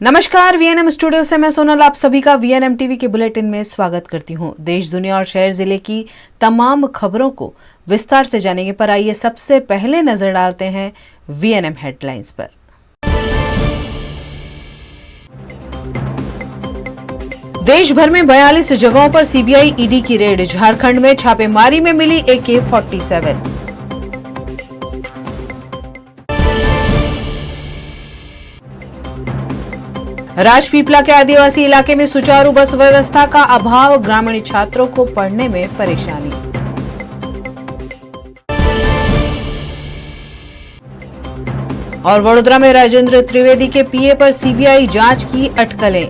नमस्कार, VNM studio से मैं सोनल आप सभी का वीएनएम टीवी के बुलेटिन में स्वागत करती हूं। देश, दुनिया और शहर जिले की तमाम खबरों को विस्तार से जानेंगे, पर आइए सबसे पहले नजर डालते हैं वीएनएम हेडलाइंस पर। देश भर में 42 जगहों पर सीबीआई ईडी की रेड। झारखंड में छापेमारी में मिली AK-47। राजपीपला के आदिवासी इलाके में सुचारू बस व्यवस्था का अभाव, ग्रामीण छात्रों को पढ़ने में परेशानी। और वडोदरा में राजेंद्र त्रिवेदी के पीए पर सीबीआई जांच की अटकलें।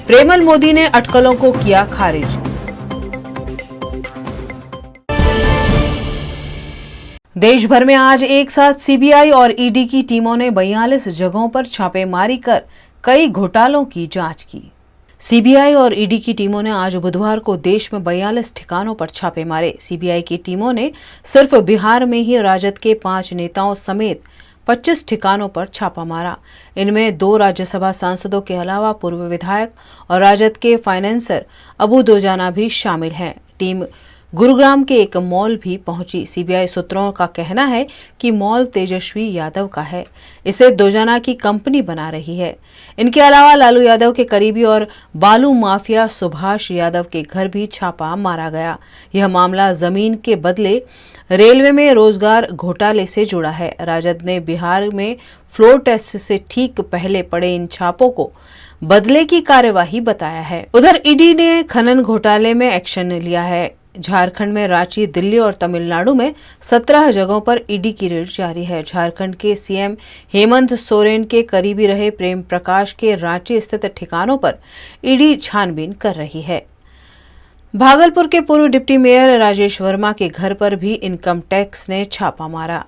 प्रेमल मोदी ने अटकलों को किया खारिज। देश भर में आज एक साथ सीबीआई और ईडी की टीमों ने 42 जगहों पर छापेमारी कर कई घोटालों की जांच की। सीबीआई और ईडी की टीमों ने आज बुधवार को देश में 42 ठिकानों पर छापे मारे। सीबीआई की टीमों ने सिर्फ बिहार में ही राजद के 5 नेताओं समेत 25 ठिकानों पर छापा मारा। इनमें 2 राज्यसभा सांसदों के अलावा पूर्व विधायक और राजद के फाइनेंसर अबू दोजाना भी शामिल हैं। टीम गुरुग्राम के एक मॉल भी पहुंची। सीबीआई सूत्रों का कहना है कि मॉल तेजस्वी यादव का है, इसे दोजाना की कंपनी बना रही है। इनके अलावा लालू यादव के करीबी और बालू माफिया सुभाष यादव के घर भी छापा मारा गया। यह मामला जमीन के बदले रेलवे में रोजगार घोटाले से जुड़ा है। राजद ने बिहार में फ्लोर टेस्ट से ठीक पहले पड़े इन छापों को बदले की कार्यवाही बताया है। उधर ईडी ने खनन घोटाले में एक्शन लिया है। झारखंड में रांची, दिल्ली और तमिलनाडु में 17 जगहों पर ईडी की रेड जारी है। झारखंड के सीएम हेमंत सोरेन के करीबी रहे प्रेम प्रकाश के रांची स्थित ठिकानों पर ईडी छानबीन कर रही है। भागलपुर के पूर्व डिप्टी मेयर राजेश वर्मा के घर पर भी इनकम टैक्स ने छापा मारा।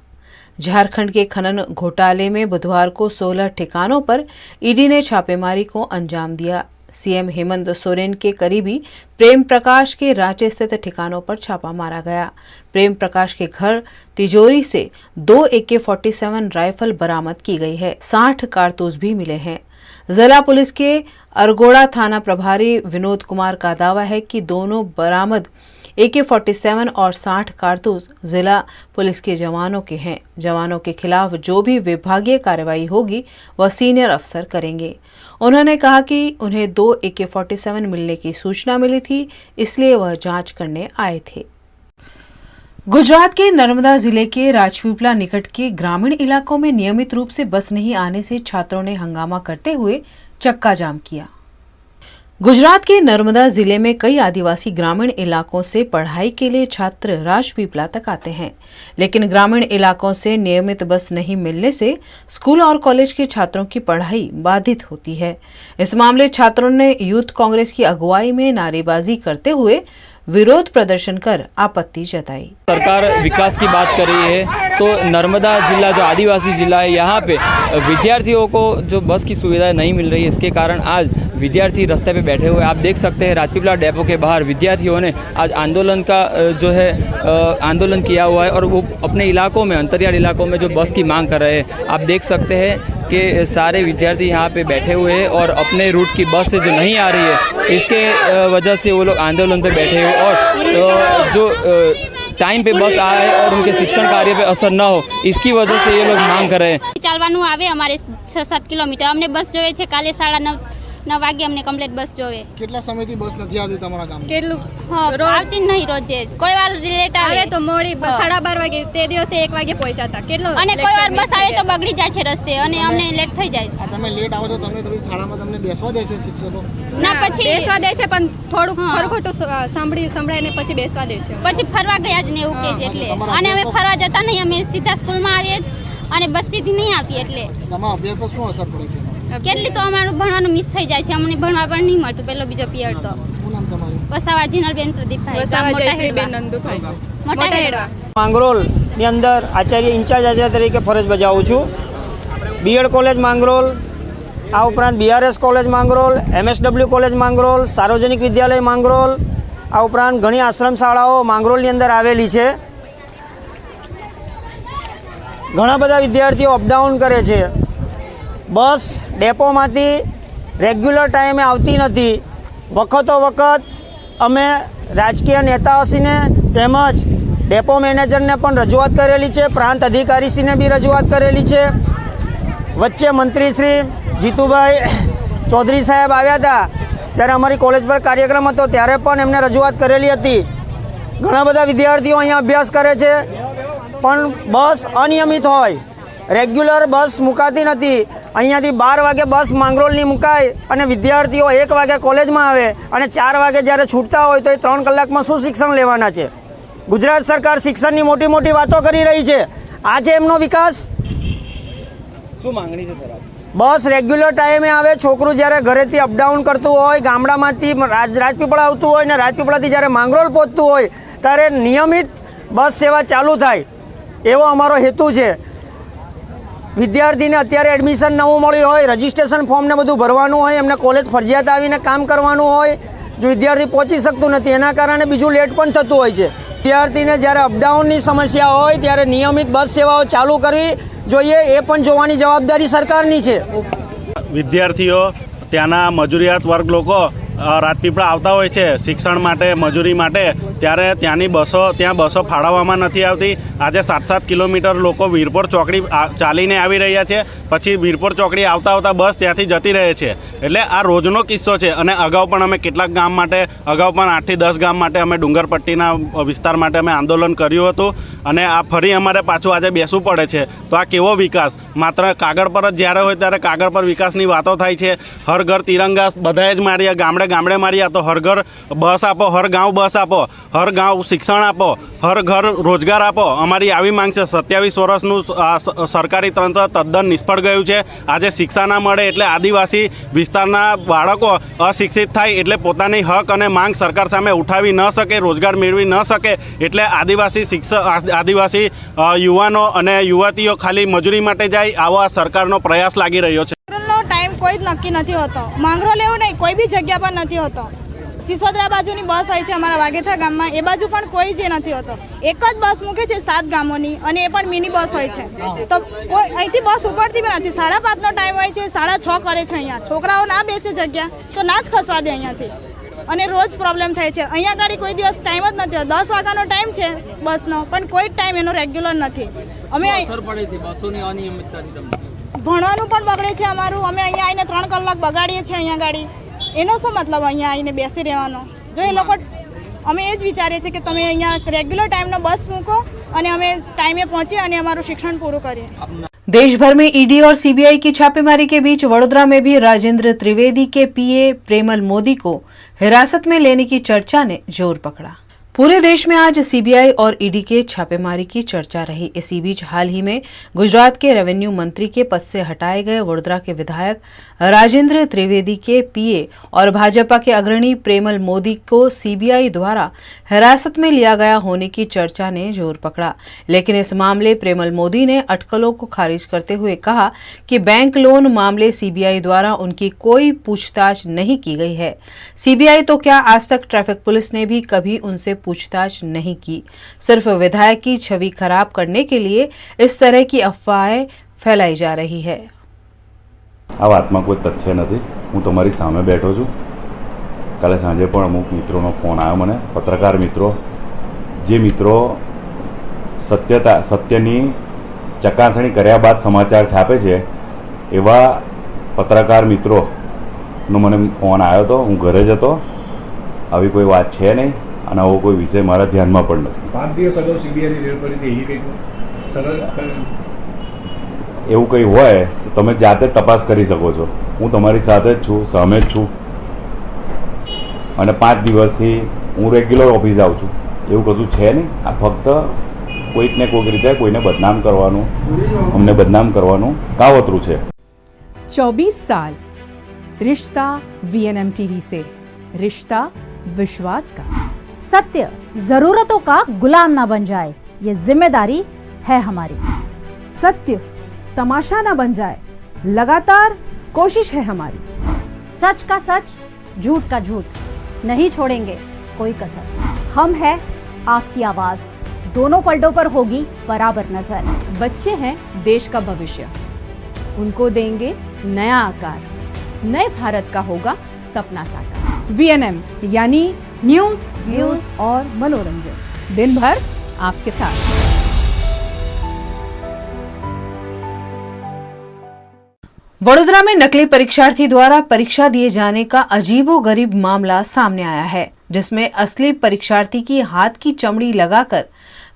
झारखंड के खनन घोटाले में बुधवार को 16 ठिकानों पर ईडी ने छापेमारी को अंजाम दिया। सीएम हेमंत सोरेन के करीबी प्रेम प्रकाश के रांची स्थित ठिकानों पर छापा मारा गया। प्रेम प्रकाश के घर तिजोरी से 2 AK-47 राइफल बरामद की गई है। 60 कारतूस भी मिले हैं। जिला पुलिस के अरगोड़ा थाना प्रभारी विनोद कुमार का दावा है कि दोनों बरामद AK-47 और 60 कारतूस जिला पुलिस के जवानों के हैं। जवानों के खिलाफ जो भी विभागीय कार्रवाई होगी वह सीनियर अफसर करेंगे। उन्होंने कहा कि उन्हें 2 AK-47 मिलने की सूचना मिली थी, इसलिए वह जांच करने आए थे। गुजरात के नर्मदा जिले के राजपीपला निकट के ग्रामीण इलाकों में नियमित रूप से बस नहीं आने से छात्रों ने हंगामा करते हुए चक्का जाम किया। गुजरात के नर्मदा जिले में कई आदिवासी ग्रामीण इलाकों से पढ़ाई के लिए छात्र राजपीपला तक आते हैं, लेकिन ग्रामीण इलाकों से नियमित बस नहीं मिलने से स्कूल और कॉलेज के छात्रों की पढ़ाई बाधित होती है। इस मामले छात्रों ने यूथ कांग्रेस की अगुवाई में नारेबाजी करते हुए विरोध प्रदर्शन कर आपत्ति जताई। सरकार विकास की बात कर रही है तो नर्मदा जिला जो आदिवासी जिला है, यहाँ पे विद्यार्थियों को जो बस की सुविधा नहीं मिल रही है, इसके कारण आज विद्यार्थी रास्ते पे बैठे हुए आप देख सकते हैं। राजपीपला डेपो के बाहर विद्यार्थियों ने आज आंदोलन का जो है आंदोलन किया हुआ है और वो अपने इलाकों में, अंतरियाल इलाकों में जो बस की मांग कर रहे हैं। आप देख सकते हैं कि सारे विद्यार्थी यहाँ पे बैठे हुए हैं और अपने रूट की बस से जो नहीं आ रही है, इसके वजह से वो लोग आंदोलन पे बैठे हुए और जो टाइम पे बस आए और उनके शिक्षण कार्य पे असर न हो, इसकी वजह से ये लोग मांग कर रहे हैं। ચાલવાનું આવે અમારે 6-7 કિલોમીટર અમને બસ જોવે છે કાલે 9:30 વાગે અમને કમ્પ્લીટ બસ જોવે। કેટલા સમયથી બસ નથી આવતી તમારા ગામમાં? કેટલું હા આવતી નહીં રોજે જ, કોઈ વાર લેટ આવે તો મોડી 12:30 વાગે તે દિવસે 1 વાગે પહોંચાતા કેટલો અને કોઈ વાર બસ આવે તો બગડી જાય છે રસ્તે અને અમને લેટ થઈ જાય છે। આ તમે લેટ આવો તો તમને તો શાળામાં તમને બેસવા દે છે શિક્ષકો? ના પછી બેસવા દે છે પણ થોડું ખરું ખોટું સંભળાઈને પછી બેસવા દે છે। પછી ફરવા ગયા જ ને એવું કે એટલે અને અમે ફરવા જતા નહીં, અમે સીધા સ્કૂલમાં આવીએ જ અને બસ સીધી નહીં આવતી એટલે તમારા અભ્યાસ પર શું અસર પડે છે? કેટલી તો અમારું ભણવાનું મિસ થઈ જાય છે, અમને ભણવા પણ નહીં મળતું પેલો બીજો પિરિયડ તો। શું નામ તમારું? વસાવા જીનલબેન પ્રદીપભાઈ, ગામ મોટા જયશ્રીબેન નંદુભાઈ મોટા હેડવા। માંગરોળની અંદર આચાર્ય ઇન્ચાર્જ આચાર્ય તરીકે ફરજ બજાવું છું। બીએડ કોલેજ માંગરોળ, આ ઉપરાંત BRS college Mangrol, MSW college Mangrol, સાર્વજનિક વિદ્યાલય માંગરોળ, આ ઉપરાંત ઘણી આશ્રમ શાળાઓ માંગરોળની અંદર આવેલી છે। ઘણા બધા વિદ્યાર્થીઓ અપડાઉન કરે છે। બસ ડેપોમાંથી રેગ્યુલર ટાઈમે આવતી નથી. વખતો વખત અમે રાજકીય નેતાઓશ્રીને તેમજ ડેપો મેનેજરને પણ રજૂઆત કરેલી છે, પ્રાંત અધિકારીશ્રીને બી રજૂઆત કરેલી છે. વચ્ચે મંત્રી શ્રી જીતુભાઈ ચૌધરી સાહેબ આવ્યા હતા ત્યારે અમારી કોલેજ પર કાર્યક્રમ હતો ત્યારે પણ એમને રજૂઆત કરેલી હતી. ઘણા બધા વિદ્યાર્થીઓ અહીંયા અભ્યાસ કરે છે પણ બસ અનિયમિત હોય, રેગ્યુલર બસ મુકાતી નથી. અહીંયાથી 12 વાગે બસ માંગરોળની મુકાય અને વિદ્યાર્થીઓ 1 વાગે કોલેજમાં આવે અને 4 વાગે જ્યારે છૂટતા હોય તો એ 3 કલાકમાં શું શિક્ષણ લેવાના છે? ગુજરાત સરકાર શિક્ષણની મોટી મોટી વાતો કરી રહી છે. આ છે એમનો વિકાસ? શું માંગણી છે સર? બસ રેગ્યુલર ટાઈમે આવે. છોકરું જ્યારે ઘરેથી અપડાઉન કરતું હોય, ગામડામાંથી રાજપીપળા આવતું હોય ને રાજપીપળાથી જ્યારે માંગરોળ પહોંચતું હોય ત્યારે નિયમિત બસ સેવા ચાલુ થાય એવો અમારો હેતુ છે. વિદ્યાર્થીને અત્યારે એડમિશન નવું મળ્યું હોય, રજિસ્ટ્રેશન ફોર્મને બધું ભરવાનું હોય, એમને કોલેજ ફરજિયાત આવીને કામ કરવાનું હોય, જો વિદ્યાર્થી પહોંચી શકતું નથી એના કારણે બીજું લેટ પણ થતું હોય છે. વિદ્યાર્થીને જ્યારે અપડાઉનની સમસ્યા હોય ત્યારે નિયમિત બસ સેવાઓ ચાલુ કરવી જોઈએ, એ પણ જોવાની જવાબદારી સરકારની છે. વિદ્યાર્થીઓ ત્યાંના મજૂરિયાત વર્ગ લોકો રાજપીપળા આવતા હોય છે શિક્ષણ માટે, મજૂરી માટે, ત્યારે ત્યાં બસો ફાળવવામાં નથી આવતી. આજે 7-7 કિલોમીટર લોકો વીરપોર ચોકડી ચાલીને આવી રહ્યા છે, પછી વીરપોર ચોકડી આવતા બસ ત્યાંથી જતી રહે છે. એટલે આ રોજનો કિસ્સો છે. અને અગાઉ પણ અમે કેટલાક ગામ માટે, અગાઉ પણ 8 થી 10 ગામ માટે અમે ડુંગરપટ્ટીના વિસ્તાર માટે અમે આંદોલન કર્યું હતું અને આ ફરી અમારે પાછું આજે બેસવું પડે છે. તો આ કેવો વિકાસ? માત્ર કાગળ પર જ જ્યારે હોય ત્યારે કાગળ પર વિકાસની વાતો થાય છે. હર ઘર તિરંગા બધાએ જ માર્યા, ગામડે માર્યા. તો હર ઘર બસ આપો, હર ગાંવ બસ આપો, હર ગાંવ શિક્ષણ આપો, હર ઘર રોજગાર આપો. અમારી આવી માંગ છે. 27 વર્ષનું સરકારી તંત્ર તદ્દન નિષ્ફળ ગયું છે. આજે શિક્ષા ના મળે એટલે આદિવાસી વિસ્તારના બાળકો અશિક્ષિત થાય એટલે પોતાની હક અને માંગ સરકાર સામે ઉઠાવી ન શકે, રોજગાર મેળવી ન શકે એટલે આદિવાસી યુવાનો અને યુવતીઓ ખાલી મજૂરી માટે જાય, આવો આ સરકારનો પ્રયાસ લાગી રહ્યો છે. ટાઈમ કોઈ જ નક્કી નથી હોતો. માંગરોળ એવું નહીં, કોઈ બી જગ્યા પર નથી હોતો. સિસોદરા બાજુની બસ હોય છે અમારા વાઘેથા ગામમાં, એ બાજુ પણ કોઈ જ નથી હોતો. એક જ બસ મૂકે છે 7 ગામોની અને એ પણ મિની બસ હોય છે. તો કોઈ અહીંથી બસ ઉપડતી પણ નથી. 5:30નો ટાઈમ હોય છે, 6:30 કરે છે. અહીંયા છોકરાઓ ના બેસે જગ્યા તો ના જ ખસવા દે અહીંયાથી. અને રોજ પ્રોબ્લેમ થાય છે. અહીંયા ગાડી કોઈ દિવસ ટાઈમ જ નથી હોતો. 10 વાગ્યાનો ટાઈમ છે બસનો, પણ કોઈ ટાઈમ એનો રેગ્યુલર નથી. અમે ભણવાનું પણ બગડે છે અમારું. અમે અહીંયા આવીને 3 કલાક બગાડીએ છીએ અહીંયા ગાડી. એનો શું મતલબ અહીંયા આવીને બેસી રહેવાનો? જો એ લોકો, અમે એ જ વિચારીએ છીએ કે તમે અહીંયા રેગ્યુલર ટાઈમનો બસ મૂકો અને અમે ટાઈમે પહોંચીએ અને અમારું शिक्षण पूरा करें. देश भर में ईडी और सीबीआई की छापेमारी के बीच वडोदरा में भी राजेंद्र त्रिवेदी के पीए प्रेमल मोदी को हिरासत में लेने की चर्चा ने जोर पकड़ा. पूरे देश में आज सीबीआई और ईडी के छापेमारी की चर्चा रही. इसी बीच हाल ही में गुजरात के रेवेन्यू मंत्री के पद से हटाए गए वडोदरा के विधायक राजेंद्र त्रिवेदी के पीए और भाजपा के अग्रणी प्रेमल मोदी को सीबीआई द्वारा हिरासत में लिया गया होने की चर्चा ने जोर पकड़ा. लेकिन इस मामले प्रेमल मोदी ने अटकलों को खारिज करते हुए कहा कि बैंक लोन मामले सीबीआई द्वारा उनकी कोई पूछताछ नहीं की गई है. सीबीआई तो क्या, आज तक ट्रैफिक पुलिस ने भी कभी उनसे पूछताछ नहीं की. सिर्फ विधायक की छवि खराब करने के लिए इस तरह की अफवाहें फैलाई जा रही है. આ વાતમાં કોઈ તથ્ય નથી. હું તમારી સામે બેઠો છું. કાલે સાંજે પણ અમુક મિત્રોનો ફોન આવ્યો મને, પત્રકાર મિત્રો, જે મિત્રો સત્યની ચકાસણી કર્યા બાદ સમાચાર છાપે છે એવા પત્રકાર મિત્રોનો મને ફોન આવ્યો હતો. હું ઘરે જ હતો. આવી કોઈ વાત છે નહીં અને આવો કોઈ વિષય મારા ધ્યાનમાં પણ નથી. 5 દિવસ અગાઉ સીબીઆઈની રેડ કરી હતી, એ કંઈક સરળ એવું કંઈ હોય તો તમે જાતે તપાસ કરી શકો છો. હું તમારી સાથે જ છું, સામે જ છું અને 5 દિવસથી હું રેગ્યુલર ઓફિસ આવું છું. એવું કશું છે નહીં. આ ફક્ત કોઈક ને કોઈક રીતે કોઈને બદનામ કરવાનું, અમને બદનામ કરવાનું કાવતરું છે. 24 साल रिश्ता वीएनएम टीवी से, रिश्ता विश्वास का. सत्य जरूरतों का गुलाम ना बन जाए, ये जिम्मेदारी है हमारी. सत्य तमाशा ना बन जाए, लगातार कोशिश है हमारी. सच का सच, झूठ का झूठ, नहीं छोड़ेंगे कोई कसर. हम है आपकी आवाज, दोनों पलटों पर होगी बराबर नजर. बच्चे हैं देश का भविष्य, उनको देंगे नया आकार. नए भारत का होगा सपना साकार। VNM यानी न्यूज और मनोरंजन, दिन भर आपके साथ। वडोदरा में नकली परीक्षार्थी द्वारा परीक्षा दिए जाने का अजीबोगरीब मामला सामने आया है, जिसमें असली परीक्षार्थी की हाथ की चमड़ी लगाकर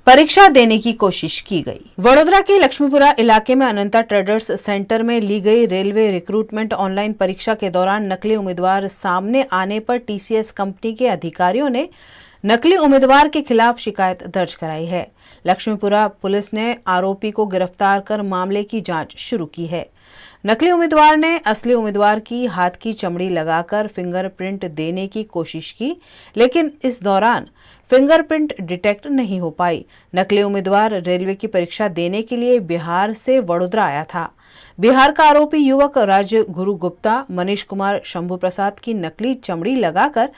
परीक्षा देने की कोशिश की गई। वडोदरा के लक्ष्मीपुरा इलाके में अनंता ट्रेडर्स सेंटर में ली गई रेलवे रिक्रूटमेंट ऑनलाइन परीक्षा के दौरान नकली उम्मीदवार सामने आने पर TCS कंपनी के अधिकारियों ने नकली उम्मीदवार के खिलाफ शिकायत दर्ज कराई है। लक्ष्मीपुरा पुलिस ने आरोपी को गिरफ्तार कर मामले की जांच शुरू की है। नकली उम्मीदवार ने असली उम्मीदवार की हाथ की चमड़ी लगाकर फिंगरप्रिंट देने की कोशिश की, लेकिन इस दौरान फिंगरप्रिंट डिटेक्ट नहीं हो पाई। नकली उम्मीदवार रेलवे की परीक्षा देने के लिए बिहार से वडोदरा आया था। बिहार का आरोपी युवक राजगुरु गुप्ता मनीष कुमार शंभू प्रसाद की नकली चमड़ी लगाकर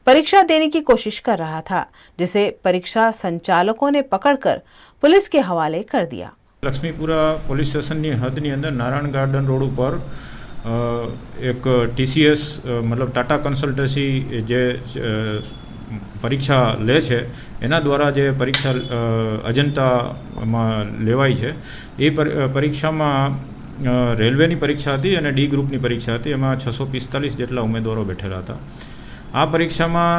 परीक्षा देने की कोशिश कर रहा था, जिसे परीक्षा संचालकों ने पकड़कर पुलिस के हवाले कर दिया। लक्ष्मीपुरा પોલીસ સ્ટેશનની હદની અંદર નારાયણ ગાર્ડન રોડ ઉપર એક TCS મતલબ ટાટા કન્સલ્ટન્સી જે પરીક્ષા લે છે એના દ્વારા જે પરીક્ષા અજંતામાં લેવાય છે એ પરીક્ષામાં રેલવેની પરીક્ષા હતી અને ડી ગ્રુપની પરીક્ષા હતી। એમાં 645 જેટલા ઉમેદવારો બેઠેલા હતા। આ પરીક્ષામાં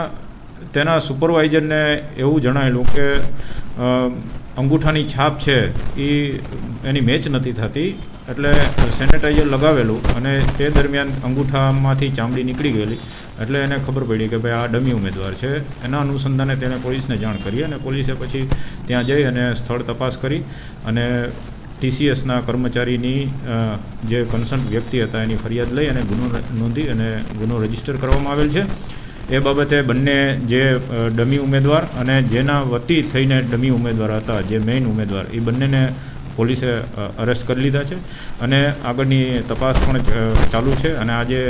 તેના સુપરવાઇઝરને એવું જણાયેલું કે અંગૂઠાની છાપ છે એ એની મેચ નથી થતી, એટલે સેનેટાઈઝર લગાવેલું અને તે દરમિયાન અંગૂઠામાંથી ચામડી નીકળી ગયેલી, એટલે એને ખબર પડી કે ભાઈ આ ડમી ઉમેદવાર છે। એના અનુસંધાને તેણે પોલીસને જાણ કરી અને પોલીસે પછી ત્યાં જઈ અને સ્થળ તપાસ કરી અને TCSના કર્મચારીની જે કન્સર્ન વ્યક્તિ હતા એની ફરિયાદ લઈ અને ગુનો નોંધી અને ગુનો રજીસ્ટર કરવામાં આવેલ છે। એ બાબતે બંને જે ડમી ઉમેદવાર અને જેના વતી થઈને ડમી ઉમેદવાર હતા, જે મેઇન ઉમેદવાર, એ બંનેને પોલીસે અરેસ્ટ કરી લીધા છે અને આગળની તપાસ પણ ચાલુ છે અને આજે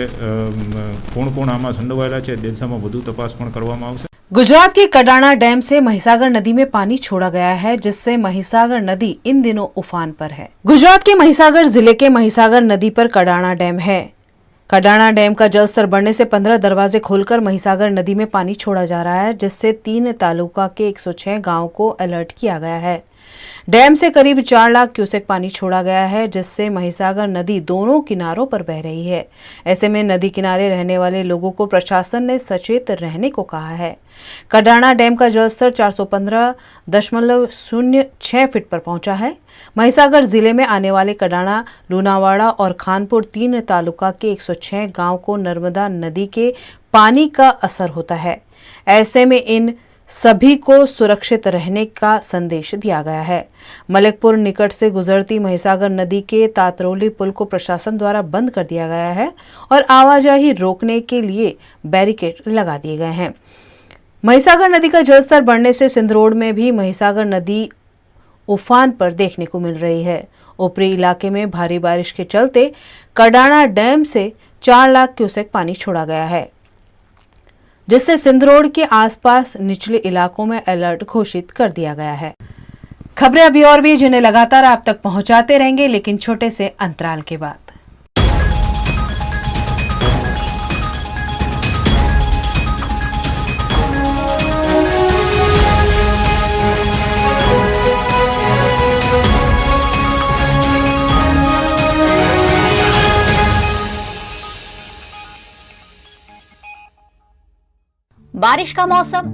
કોણ કોણ આમાં સંડોવાયેલા છે દિશામાં વધુ તપાસ પણ કરવામાં આવશે। गुजरात के कडाणा डैम से महिसागर नदी में पानी छोड़ा गया है, जिससे महिसागर नदी इन दिनों उफान पर है। गुजरात के महिसागर जिले के महिसागर नदी पर कडाणा डैम है। कडाणा डैम का जलस्तर बढ़ने से 15 दरवाजे खोलकर महिसागर नदी में पानी छोड़ा जा रहा है, जिससे 3 तालुका के 106 गांव को अलर्ट किया गया है। डैम से करीब 4 लाख क्यूसेक पानी छोड़ा गया है, जिससे महिसागर नदी दोनों किनारों पर बह रही है। ऐसे में नदी किनारे रहने वाले लोगों को प्रशासन ने सचेत रहने को कहा है। कडाणा डैम का जलस्तर 415.06 फीट पर पहुंचा है। महिसागर जिले में आने वाले कडाणा, लूनावाड़ा और खानपुर 3 तालुका के 106 गांव को नर्मदा नदी के पानी का असर होता है। ऐसे में इन सभी को सुरक्षित रहने का संदेश दिया गया है। मलिकपुर निकट से गुजरती महिसागर नदी के तातरौली पुल को प्रशासन द्वारा बंद कर दिया गया है और आवाजाही रोकने के लिए बैरिकेड लगा दिए गए हैं। महिसागर नदी का जलस्तर बढ़ने से सिंधरोड में भी महिसागर नदी उफान पर देखने को मिल रही है। ऊपरी इलाके में भारी बारिश के चलते कडाणा डैम से 4 लाख क्यूसेक पानी छोड़ा गया है, जिससे सिंधरोड के आसपास निचले इलाकों में अलर्ट घोषित कर दिया गया है। खबरें अभी और भी जिन्हें लगातार आप तक पहुंचाते रहेंगे, लेकिन छोटे से अंतराल के बाद। बारिश का मौसम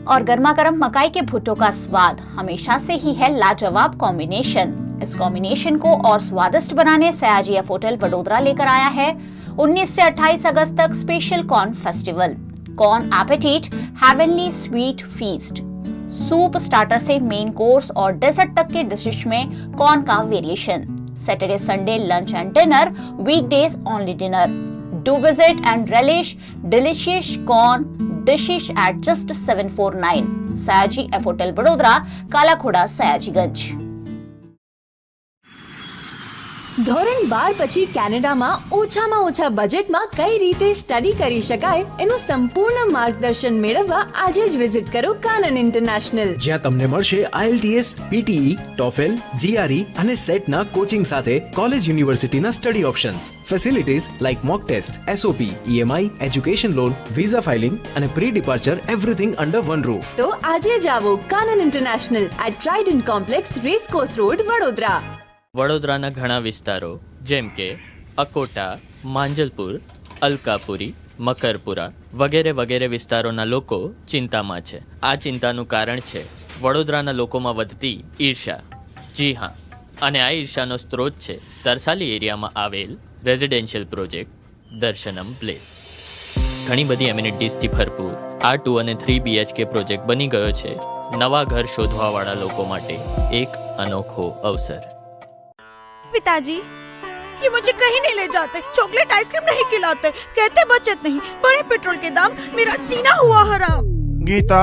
और गर्मा गर्म मकाई के भुट्टो का स्वाद हमेशा से ही है लाजवाब कॉम्बिनेशन। इस कॉम्बिनेशन को और स्वादिष्ट बनाने सयाजी एफ होटल वडोदरा लेकर आया है 19 से 28 अगस्त तक special corn festival. Corn appétit heavenly sweet feast. Soup starter से मेन कोर्स और डेजर्ट तक के डिशेस में कॉर्न का variation. Saturday Sunday lunch and dinner, weekdays only dinner. Do visit and relish delicious corn dishes at just 749 Sayaji F hotel Vadodara, काला खोड़ा, सयाजीगंज। ધોરણ 12 પછી કેનેડામાં ઓછામાં ઓછા બજેટમાં કઈ રીતે સ્ટડી કરી શકાય એનું સંપૂર્ણ માર્ગદર્શન મેળવવા આજે જ વિઝિટ કરો કાનન ઇન્ટરનેશનલ, જ્યાં તમને મળશે IELTS, PTE, TOEFL, GRE અને સેટના કોચિંગ સાથે કોલેજ યુનિવર્સિટીના study options, facilities like mock test, SOP, EMI, education loan, visa filing અને pre departure everything under one roof. તો આજે જ આવો Kanan international at Trident complex, race course road, Vadodara. વડોદરાના ઘણા વિસ્તારો જેમ કે અકોટા, માંજલપુર, અલકાપુરી, મકરપુરા વગેરે વગેરે વિસ્તારોના લોકો ચિંતામાં છે. આ ચિંતાનું કારણ છે વડોદરાના લોકોમાં વધતી ઈર્ષા. જી હા, અને આ ઈર્ષાનો સ્ત્રોત છે તરસાલી એરિયામાં આવેલ રેઝિડેન્શિયલ પ્રોજેક્ટ દર્શનમ પ્લેસ. ઘણી બધી એમ્યુનિટીઝથી ભરપૂર આ 2 અને 3 BHK પ્રોજેક્ટ બની ગયો છે નવા ઘર શોધવાવાળા લોકો માટે એક અનોખો અવસર. पिताजी, ये मुझे कहीं नहीं ले जाते, चॉकलेट आइसक्रीम नहीं खिलाते, कहते बचत नहीं, बड़े पेट्रोल के दाम, मेरा जीना हुआ हराम. गीता,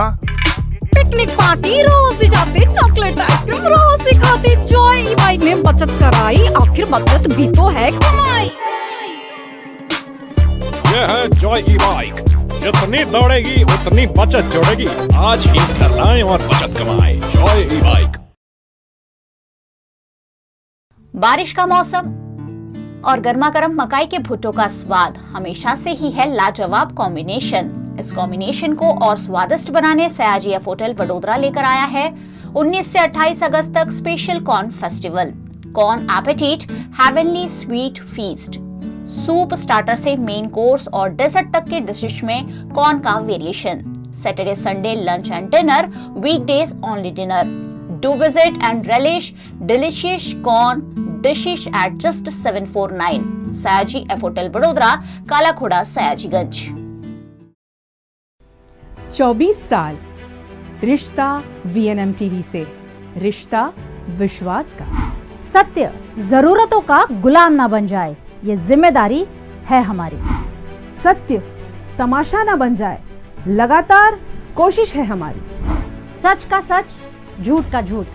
पिकनिक पार्टी रोज ही जाते, चॉकलेट आइसक्रीम रोज ही खाते, जॉय ई-बाइक ने बचत कराई, आखिर बचत भी तो है कमाई. ये है जॉय ई-बाइक, जितनी दौड़ेगी उतनी बचत जोड़ेगी. आज ही घर लाएं और बचत कमाएं. जॉय ई-बाइक. बारिश का मौसम और गर्मा गर्म मकाई के भुट्टो का स्वाद हमेशा से ही है लाजवाब कॉम्बिनेशन. इस कॉम्बिनेशन को और स्वादिष्ट बनाने सयाजी होटल वडोदरा लेकर आया है 19 से 28 अगस्त तक special corn festival. Corn appetite, heavenly sweet feast. Soup, starter से मेन कोर्स और डेजर्ट तक के डिशेस में कॉर्न का variation. Saturday, Sunday lunch and dinner, weekdays only dinner. Do visit and relish delicious corn dishes at just 749 Sayaji hotel Vadodara, Kalaghoda, Sayajiganj. 24 साल रिश्ता VNM TV से, रिश्ता विश्वास का. सत्य जरूरतों का गुलाम ना बन जाए, ये जिम्मेदारी है हमारी. सत्य तमाशा ना बन जाए, लगातार कोशिश है हमारी. सच का सच, झूठ का झूठ,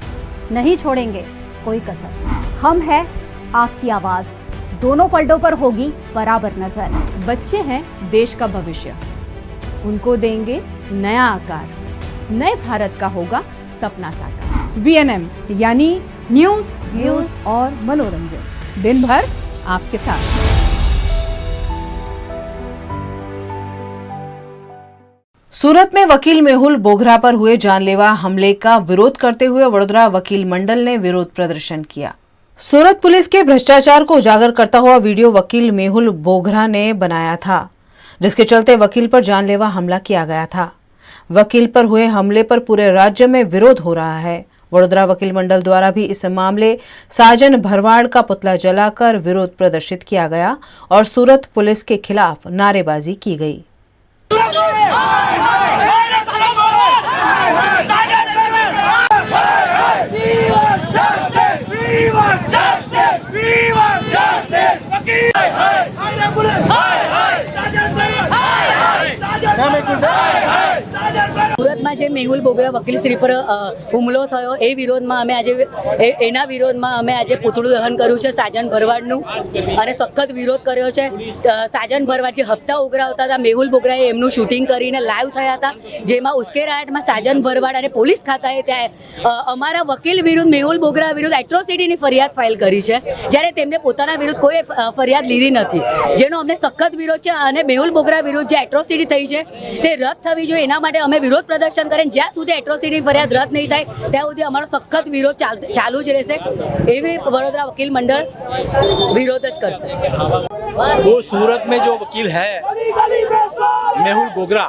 नहीं छोड़ेंगे कोई कसर. हम है आपकी आवाज, दोनों पलटों पर होगी बराबर नजर. बच्चे हैं देश का भविष्य, उनको देंगे नया आकार. नए भारत का होगा सपना साकार. VNM यानी न्यूज, व्यूज और मनोरंजन, दिन भर आपके साथ. सूरत में वकील मेहुल बोगरा पर हुए जानलेवा हमले का विरोध करते हुए वडोदरा वकील मंडल ने विरोध प्रदर्शन किया. सूरत पुलिस के भ्रष्टाचार को उजागर करता हुआ वीडियो वकील मेहुल बोगरा ने बनाया था, जिसके चलते वकील पर जानलेवा हमला किया गया था. वकील पर हुए हमले पर पूरे राज्य में विरोध हो रहा है. वडोदरा वकील मंडल द्वारा भी इस मामले साजन भरवाड़ का पुतला जलाकर विरोध प्रदर्शित किया गया और सूरत पुलिस के खिलाफ नारेबाजी की गई. સુરતમાં જે મેહુલ બોગરા વકીલશ્રી પર હુમલો થયો એ વિરોધમાં અમે આજે એના વિરોધમાં અમે આજે પૂતળું દહન કર્યું છે સાજન ભરવાડનું અને સખત વિરોધ કર્યો છે. સાજન ભરવાડ જે હપ્તા ઉઘરાવતા હતા મેહુલ બોગરાએ એમનું શૂટિંગ કરીને લાઈવ થયા હતા, જેમાં ઉશ્કેરાટમાં સાજન ભરવાડ અને પોલીસ ખાતાએ ત્યાં અમારા વકીલ વિરુદ્ધ મેહુલ બોગરા વિરુદ્ધ એટ્રોસિટીની ફરિયાદ ફાઇલ કરી છે, જ્યારે તેમને પોતાના વિરુદ્ધ કોઈ ફરિયાદ લીધી નથી, જેનો અમને સખત વિરોધ છે. અને મેહુલ બોગરા વિરુદ્ધ જે એટ્રોસિટી થઈ છે તે રદ થવી જોઈએ, એના માટે અમે વિરોધ પ્રદર્શન કરીને જ્યાં સુધી એટ્રોસિટી ફરિયાદ રદ નહીં થાય ત્યાં સુધી અમારો સખત વિરોધ ચાલુ જ રહેશે. એવી વડોદરા વકીલ મંડળ વિરોધ જ કરશે. वो सूरत में जो वकील है मेहुल बोगरा,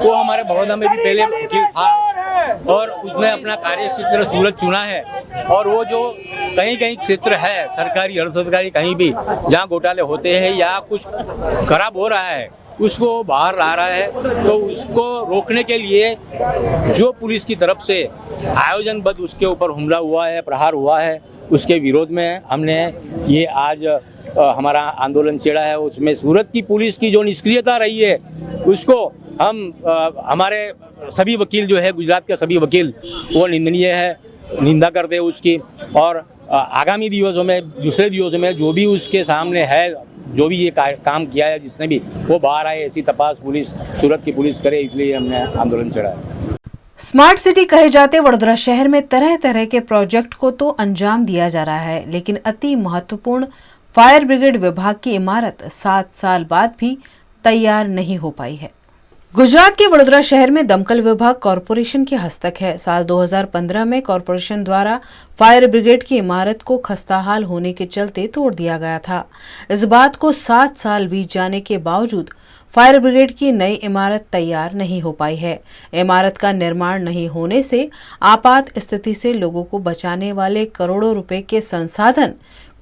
वो हमारे बड़ौदा में भी पहले वकील था और उसने अपना कार्य क्षेत्र सूरत चुना है. और वो जो कहीं कहीं क्षेत्र है सरकारी अर्ध सरकारी कहीं भी जहाँ घोटाले होते हैं या कुछ खराब हो रहा है उसको बाहर ला रहा है, तो उसको रोकने के लिए जो पुलिस की तरफ से आयोजनबद्ध उसके ऊपर हमला हुआ है, प्रहार हुआ है, उसके विरोध में हमने ये आज हमारा आंदोलन छेड़ा है. उसमें सूरत की पुलिस की जो निष्क्रियता रही है उसको हम हमारे सभी वकील जो है गुजरात के सभी वकील वो निंदनीय है, निंदा करते हैं उसकी. और आगामी दिवसों में, दूसरे दिवसों में जो भी उसके सामने है, जो भी ये काम किया है जिसने भी, वो बाहर आए, ऐसी तपास पुलिस, सूरत की पुलिस करे, इसलिए हमने आंदोलन चढ़ा है। स्मार्ट सिटी कहे जाते वडोदरा शहर में तरह तरह के प्रोजेक्ट को तो अंजाम दिया जा रहा है, लेकिन अति महत्वपूर्ण फायर ब्रिगेड विभाग की इमारत 7 साल बाद भी तैयार नहीं हो पाई है। गुजरात के वडोदरा शहर में दमकल विभाग कॉरपोरेशन के हस्तक है। साल 2015 में कॉरपोरेशन द्वारा फायर ब्रिगेड की इमारत को खस्ताहाल होने के चलते तोड़ दिया गया था। इस बात को 7 साल बीत जाने के बावजूद फायर ब्रिगेड की नई इमारत तैयार नहीं हो पाई है। इमारत का निर्माण नहीं होने से आपात स्थिति से लोगों को बचाने वाले करोड़ों रुपए के संसाधन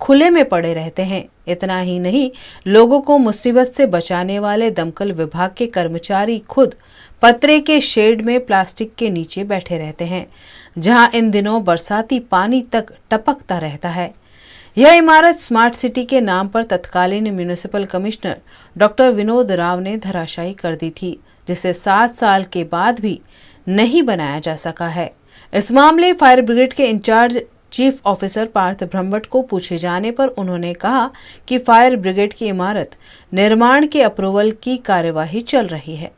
खुले में पड़े रहते हैं। इतना ही नहीं, लोगों को मुसीबत से बचाने वाले दमकल विभाग के कर्मचारी खुद पतरे के शेड में प्लास्टिक के नीचे बैठे रहते हैं, जहां इन दिनों बरसाती पानी तक टपकता रहता है। यह इमारत स्मार्ट सिटी के नाम पर तत्कालीन municipal commissioner doctor Vinod Rao ने धराशायी कर दी थी, जिसे 7 साल के बाद भी नहीं बनाया जा सका है। इस मामले फायर ब्रिगेड के in charge chief officer Partha Brahmbhatt को पूछे जाने पर उन्होंने कहा कि फायर ब्रिगेड की इमारत निर्माण के अप्रूवल की कार्यवाही चल रही है।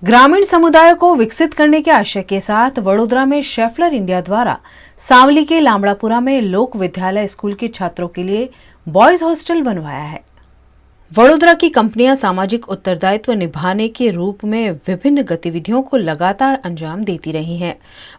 ग्रामीण समुदाय को विकसित करने के आशय के साथ वडोदरा में शेफलर इंडिया द्वारा सांवली के लामड़ापुरा में लोक विद्यालय स्कूल के छात्रों के लिए बॉयज हॉस्टल बनवाया है। वडोदरा की कंपनियां सामाजिक उत्तरदायित्व निभाने के रूप में विभिन्न गतिविधियों को लगातार अंजाम देती रही हैं।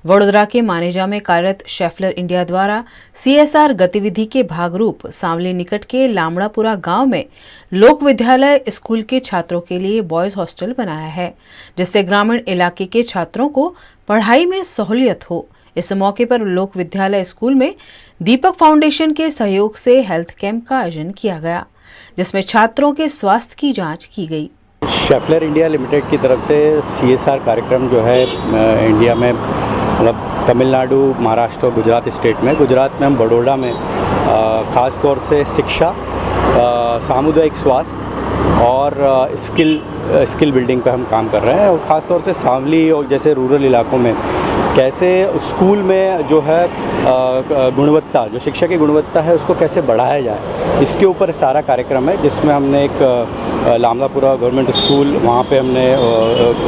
वडोदरा के मानेजा में कार्यरत शेफलर इंडिया द्वारा CSR गतिविधि के भागरूप सांवली निकट के लामड़ापुरा गांव में लोक विद्यालय स्कूल के छात्रों के लिए बॉयज हॉस्टल बनाया है, जिससे ग्रामीण इलाके के छात्रों को पढ़ाई में सहूलियत हो। इस मौके पर लोक विद्यालय स्कूल में दीपक फाउंडेशन के सहयोग से हेल्थ कैंप का आयोजन किया गया, जिसमें छात्रों के स्वास्थ्य की जांच की गई। शेफलर इंडिया लिमिटेड की तरफ से CSR कार्यक्रम जो है इंडिया में, मतलब तमिलनाडु, महाराष्ट्र और गुजरात स्टेट में, गुजरात में हम बड़ौदा में ख़ास तौर से शिक्षा, सामुदायिक स्वास्थ्य और स्किल बिल्डिंग पे हम काम कर रहे हैं। और ख़ास तौर से सांवली और जैसे रूरल इलाकों में कैसे स्कूल में जो है गुणवत्ता, जो शिक्षा की गुणवत्ता है उसको कैसे बढ़ाया जाए, इसके ऊपर सारा कार्यक्रम है, जिसमें हमने एक लामड़ापुरा गवर्नमेंट स्कूल, वहाँ पे हमने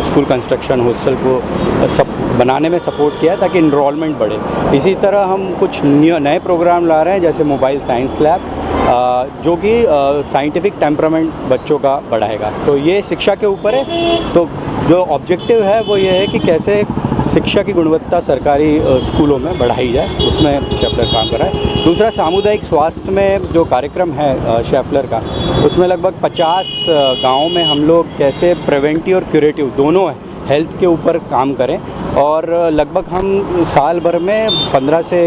स्कूल कंस्ट्रक्शन, हॉस्टल को सब बनाने में सपोर्ट किया ताकि इनरोलमेंट बढ़े। इसी तरह हम कुछ नए प्रोग्राम ला रहे हैं, जैसे मोबाइल साइंस लैब, जो कि साइंटिफिक टेम्परामेंट बच्चों का बढ़ाएगा। तो ये शिक्षा के ऊपर है। तो जो ऑब्जेक्टिव है वो ये है कि कैसे शिक्षा की गुणवत्ता सरकारी स्कूलों में बढ़ाई जाए, उसमें शेफलर काम कर रहा है। दूसरा, सामुदायिक स्वास्थ्य में जो कार्यक्रम है शेफलर का, उसमें लगभग 50 गाँव में हम लोग कैसे प्रिवेंटिव और क्यूरेटिव दोनों हेल्थ के ऊपर काम करें। और लगभग हम साल भर में 15 से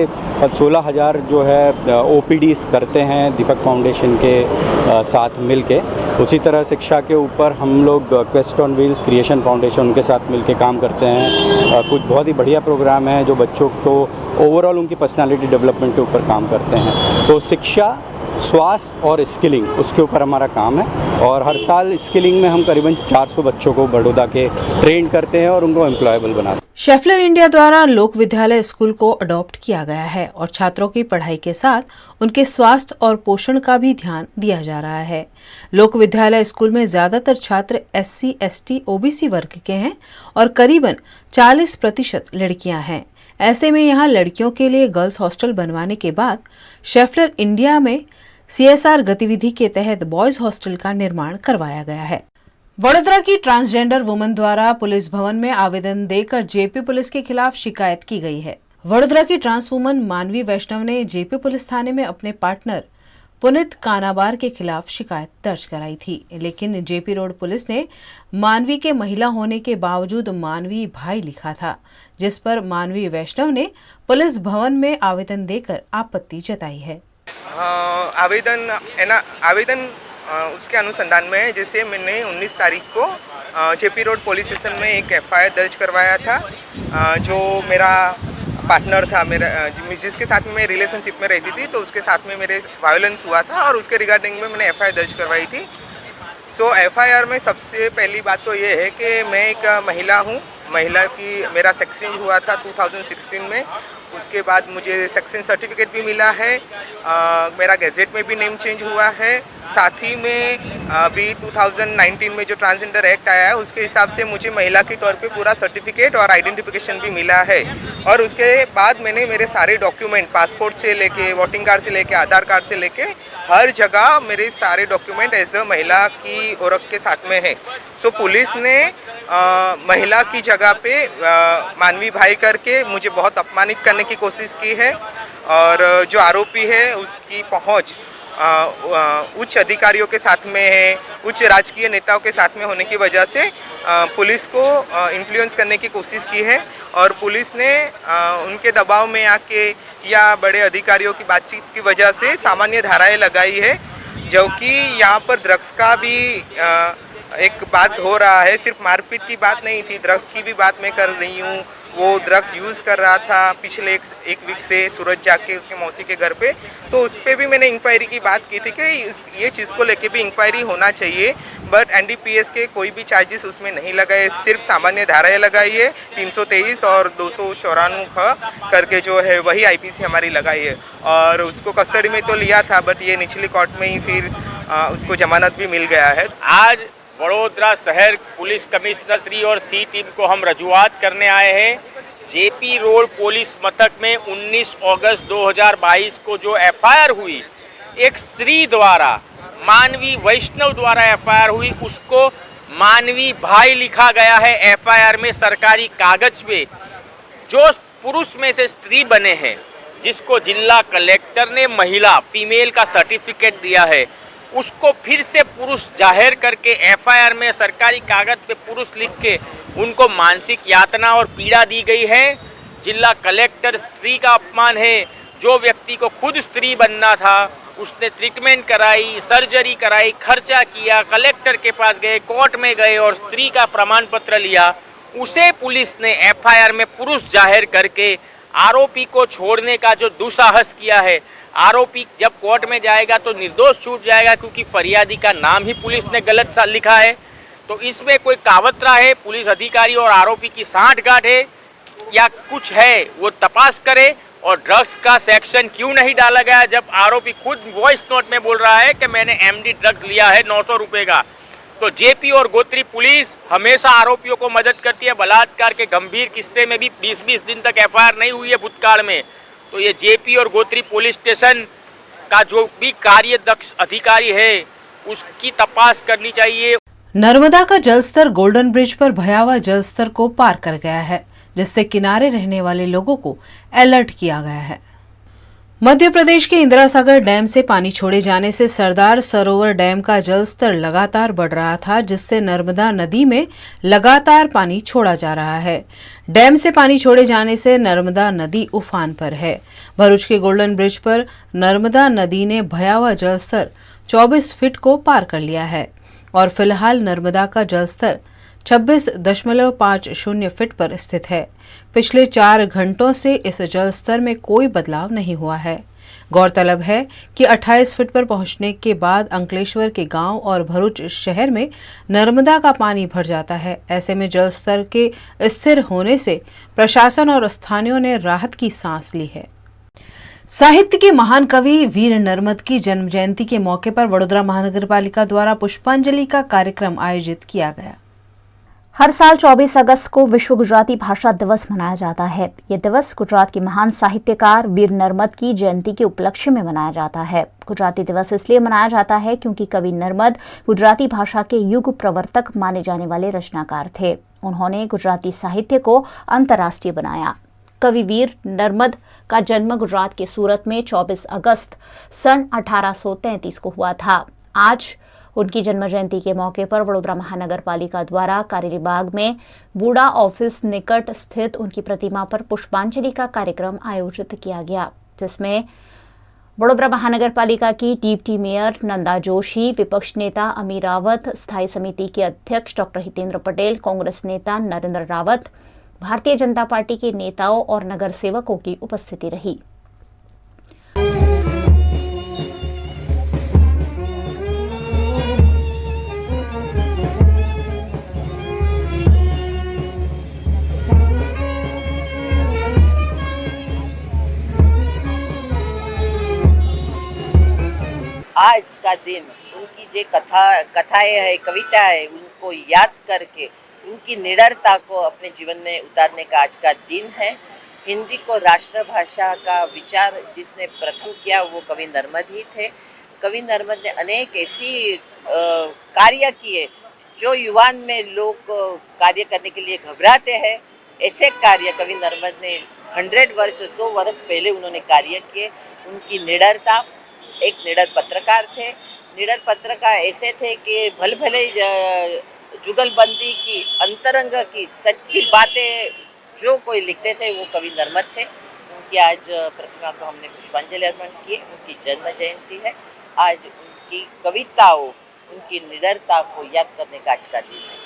16 हज़ार जो है OPDs करते हैं दीपक फाउंडेशन के साथ मिलके। उसी तरह शिक्षा के ऊपर हम लोग quest on wheels creation foundation उनके साथ मिलके काम करते हैं। कुछ बहुत ही बढ़िया प्रोग्राम हैं जो बच्चों को ओवरऑल उनकी पर्सनालिटी डेवलपमेंट के ऊपर काम करते हैं। तो शिक्षा, स्वास्थ्य और स्किलिंग, उसके ऊपर हमारा काम है। और हर साल स्किलिंग में हम करीबन 400 बच्चों को बड़ौदा के ट्रेन करते हैं और उनको एम्प्लॉयबल बनाते हैं। शेफलर इंडिया द्वारा लोक विद्यालय स्कूल को अडॉप्ट किया गया है और छात्रों की पढ़ाई के साथ उनके स्वास्थ्य और पोषण का भी ध्यान दिया जा रहा है। लोक विद्यालय स्कूल में ज्यादातर छात्र SC, ST, OBC वर्ग के हैं और करीबन 40% लड़कियां हैं। ऐसे में यहाँ लड़कियों के लिए गर्ल्स हॉस्टल बनवाने के बाद शेफलर इंडिया में CSR गतिविधि के तहत बॉयज हॉस्टल का निर्माण करवाया गया है। वडोदरा की ट्रांसजेंडर वुमन द्वारा पुलिस भवन में आवेदन देकर JP पुलिस के खिलाफ शिकायत की गई है। वडोदरा की ट्रांस वुमन मानवी वैष्णव ने JP पुलिस थाने में अपने पार्टनर पुनित कानाबार के खिलाफ शिकायत दर्ज कराई थी, लेकिन JP रोड पुलिस ने मानवी के महिला होने के बावजूद मानवी भाई लिखा था, जिस पर मानवी वैष्णव ने पुलिस भवन में आवेदन देकर आपत्ति जताई है। आवेदन उसके अनुसंधान में है, जैसे मैंने 19 तारीख को JP रोड पुलिस स्टेशन में एक FIR दर्ज करवाया था। जो मेरा पार्टनर था, जिसके साथ में मैं रिलेशनशिप में रहती थी, तो उसके साथ में मेरे वायलेंस हुआ था और उसके रिगार्डिंग में मैंने FIR दर्ज करवाई थी। सो FIR में सबसे पहली बात तो ये है कि मैं एक महिला हूँ। महिला की मेरा सेक्स चेंज हुआ था 2016 में उसके बाद मुझे सेक्शन सर्टिफिकेट भी मिला है, मेरा गैजेट में भी नेम चेंज हुआ है। साथ ही में अभी 2019 में जो ट्रांसजेंडर एक्ट आया है उसके हिसाब से मुझे महिला के तौर पे पूरा सर्टिफिकेट और आइडेंटिफिकेशन भी मिला है। और उसके बाद मैंने मेरे सारे डॉक्यूमेंट, पासपोर्ट से लेके वोटिंग कार्ड से लेके आधार कार्ड से लेके हर जगह मेरे सारे डॉक्यूमेंट एज अ महिला की औरत के साथ में है। सो पुलिस ने महिला की जगह पे मानवी भाई करके मुझे बहुत अपमानित करने की कोशिश की है। और जो आरोपी है उसकी पहुंच उच्च अधिकारियों के साथ में है, उच्च राजकीय नेताओं के साथ में होने की वजह से पुलिस को इन्फ्लुएंस करने की कोशिश की है। और पुलिस ने उनके दबाव में आके या बड़े अधिकारियों की बातचीत की वजह से सामान्य धाराएं लगाई है, जो कि यहाँ पर ड्रग्स का भी एक बात हो रहा है। सिर्फ मारपीट की बात नहीं थी, ड्रग्स की भी बात मैं कर रही हूँ। वो ड्रग्स यूज़ कर रहा था पिछले एक वीक से सूरत जाके उसके मौसी के घर पे, तो उस पर भी मैंने इंक्वायरी की बात की थी कि ये चीज़ को लेके भी इंक्वायरी होना चाहिए। बट एनडीपीएस के कोई भी चार्जेस उसमें नहीं लगाए, सिर्फ सामान्य धाराएं लगाई है। 323 और 294 करके जो है वही आईपीसी हमारी लगाई है। और उसको कस्टडी में तो लिया था, बट ये निचली कोर्ट में ही फिर उसको जमानत भी मिल गया है। आज वडोदरा शहर पुलिस कमिश्नर श्री और सी टीम को हम रजूआत करने आए हैं। जेपी रोड पुलिस मथक में 19 अगस्त 2022 को जो एफआईआर हुई, एक स्त्री द्वारा, मानवी वैष्णव द्वारा एफआईआर हुई, उसको मानवी भाई लिखा गया है एफआईआर में सरकारी कागज पे। जो पुरुष में से स्त्री बने हैं, जिसको जिला कलेक्टर ने महिला फीमेल का सर्टिफिकेट दिया है, उसको फिर से पुरुष जाहिर करके एफआईआर में सरकारी कागज पे पुरुष लिख के उनको मानसिक यातना और पीड़ा दी गई है। जिला कलेक्टर स्त्री का अपमान है। जो व्यक्ति को खुद स्त्री बनना था उसने ट्रीटमेंट कराई, सर्जरी कराई, खर्चा किया, कलेक्टर के पास गए, कोर्ट में गए और स्त्री का प्रमाण पत्र लिया, उसे पुलिस ने एफआईआर में पुरुष जाहिर करके आरोपी को छोड़ने का जो दुस्साहस किया है। आरोपी जब कोर्ट में जाएगा तो निर्दोष छूट जाएगा, क्योंकि फरियादी का नाम ही पुलिस ने गलत सा लिखा है। तो इसमें कोई कावतरा है, पुलिस अधिकारी और आरोपी की सांठगांठ है या कुछ है, वो तपास करे। और ड्रग्स का सेक्शन क्यों नहीं डाला गया, जब आरोपी खुद वॉइस नोट में बोल रहा है कि मैंने एमडी ड्रग्स लिया है 900 रुपये का। तो जेपी और गोत्री पुलिस हमेशा आरोपियों को मदद करती है। बलात्कार के गंभीर किस्से में भी 20-20 दिन तक एफआईआर नहीं हुई है भूतकाल में। तो ये जेपी और गोत्री पुलिस स्टेशन का जो भी कार्यदक्ष अधिकारी है उसकी तपास करनी चाहिए। नर्मदा का जलस्तर गोल्डन ब्रिज पर भयावह जलस्तर को पार कर गया है, जिससे किनारे रहने वाले लोगों को अलर्ट किया गया है। मध्य प्रदेश के इंदिरा सागर डैम से पानी छोड़े जाने से सरदार सरोवर डैम का जलस्तर लगातार बढ़ रहा था, जिससे नर्मदा नदी में लगातार पानी छोड़ा जा रहा है। डैम से पानी छोड़े जाने से नर्मदा नदी उफान पर है। भरूच के गोल्डन ब्रिज पर नर्मदा नदी ने भयावह जलस्तर 24 फीट को पार कर लिया है और फिलहाल नर्मदा का जलस्तर 26.50 फीट पर स्थित है। पिछले 4 घंटों से इस जलस्तर में कोई बदलाव नहीं हुआ है। गौरतलब है कि 28 फीट पर पहुंचने के बाद अंकलेश्वर के गांव और भरूच शहर में नर्मदा का पानी भर जाता है। ऐसे में जलस्तर के स्थिर होने से प्रशासन और स्थानीयों ने राहत की सांस ली है। साहित्य के महान कवि वीर नर्मद की जन्म जयंती के मौके पर वडोदरा महानगर पालिका द्वारा पुष्पांजलि का कार्यक्रम आयोजित किया गया। हर साल 24 अगस्त को विश्व गुजराती भाषा दिवस मनाया जाता है। ये दिवस गुजरात के महान साहित्यकार वीर नर्मद की जयंती के उपलक्ष्य में मनाया जाता है। गुजराती दिवस इसलिए मनाया जाता है क्योंकि कवि नर्मद गुजराती भाषा के युग प्रवर्तक माने जाने वाले रचनाकार थे। उन्होंने गुजराती साहित्य को अंतर्राष्ट्रीय बनाया। कवि वीर नर्मद का जन्म गुजरात के सूरत में 24 अगस्त सन 1833 को हुआ था। आज उनकी जन्म जयंती के मौके पर वडोदरा महानगर पालिका द्वारा कारेली बाग में बूढ़ा ऑफिस निकट स्थित उनकी प्रतिमा पर पुष्पांजलि का कार्यक्रम आयोजित किया गया, जिसमें वडोदरा महानगर पालिका की डिप्टी मेयर नंदा जोशी, विपक्ष नेता अमीर रावत, स्थायी समिति के अध्यक्ष डॉक्टर हितेंद्र पटेल, कांग्रेस नेता नरेंद्र रावत, भारतीय जनता पार्टी के नेताओं और नगर सेवकों की उपस्थिति रही। आज का दिन उनकी जो कथाएं है, कविता है, उनको याद करके उनकी निडरता को अपने जीवन में उतारने का आज का दिन है। हिंदी को राष्ट्रभाषा का विचार जिसने प्रथम किया वो कवि नर्मद ही थे। कवि नर्मद ने अनेक ऐसी कार्य किए जो युवान में लोग कार्य करने के लिए घबराते हैं। ऐसे कार्य कवि नर्मद ने 100 वर्ष पहले उन्होंने कार्य किए। उनकी निडरता, एक निडर पत्रकार थे। निडर पत्रकार ऐसे थे कि भले जुगलबंदी की, अंतरंग की सच्ची बातें जो कोई लिखते थे वो कवि नर्मद थे। उनकी आज प्रतिमा को हमने पुष्पांजलि अर्पण की। उनकी जन्म जयंती है। आज उनकी कविताओं, उनकी निडरता को याद करने का आज का दिन है।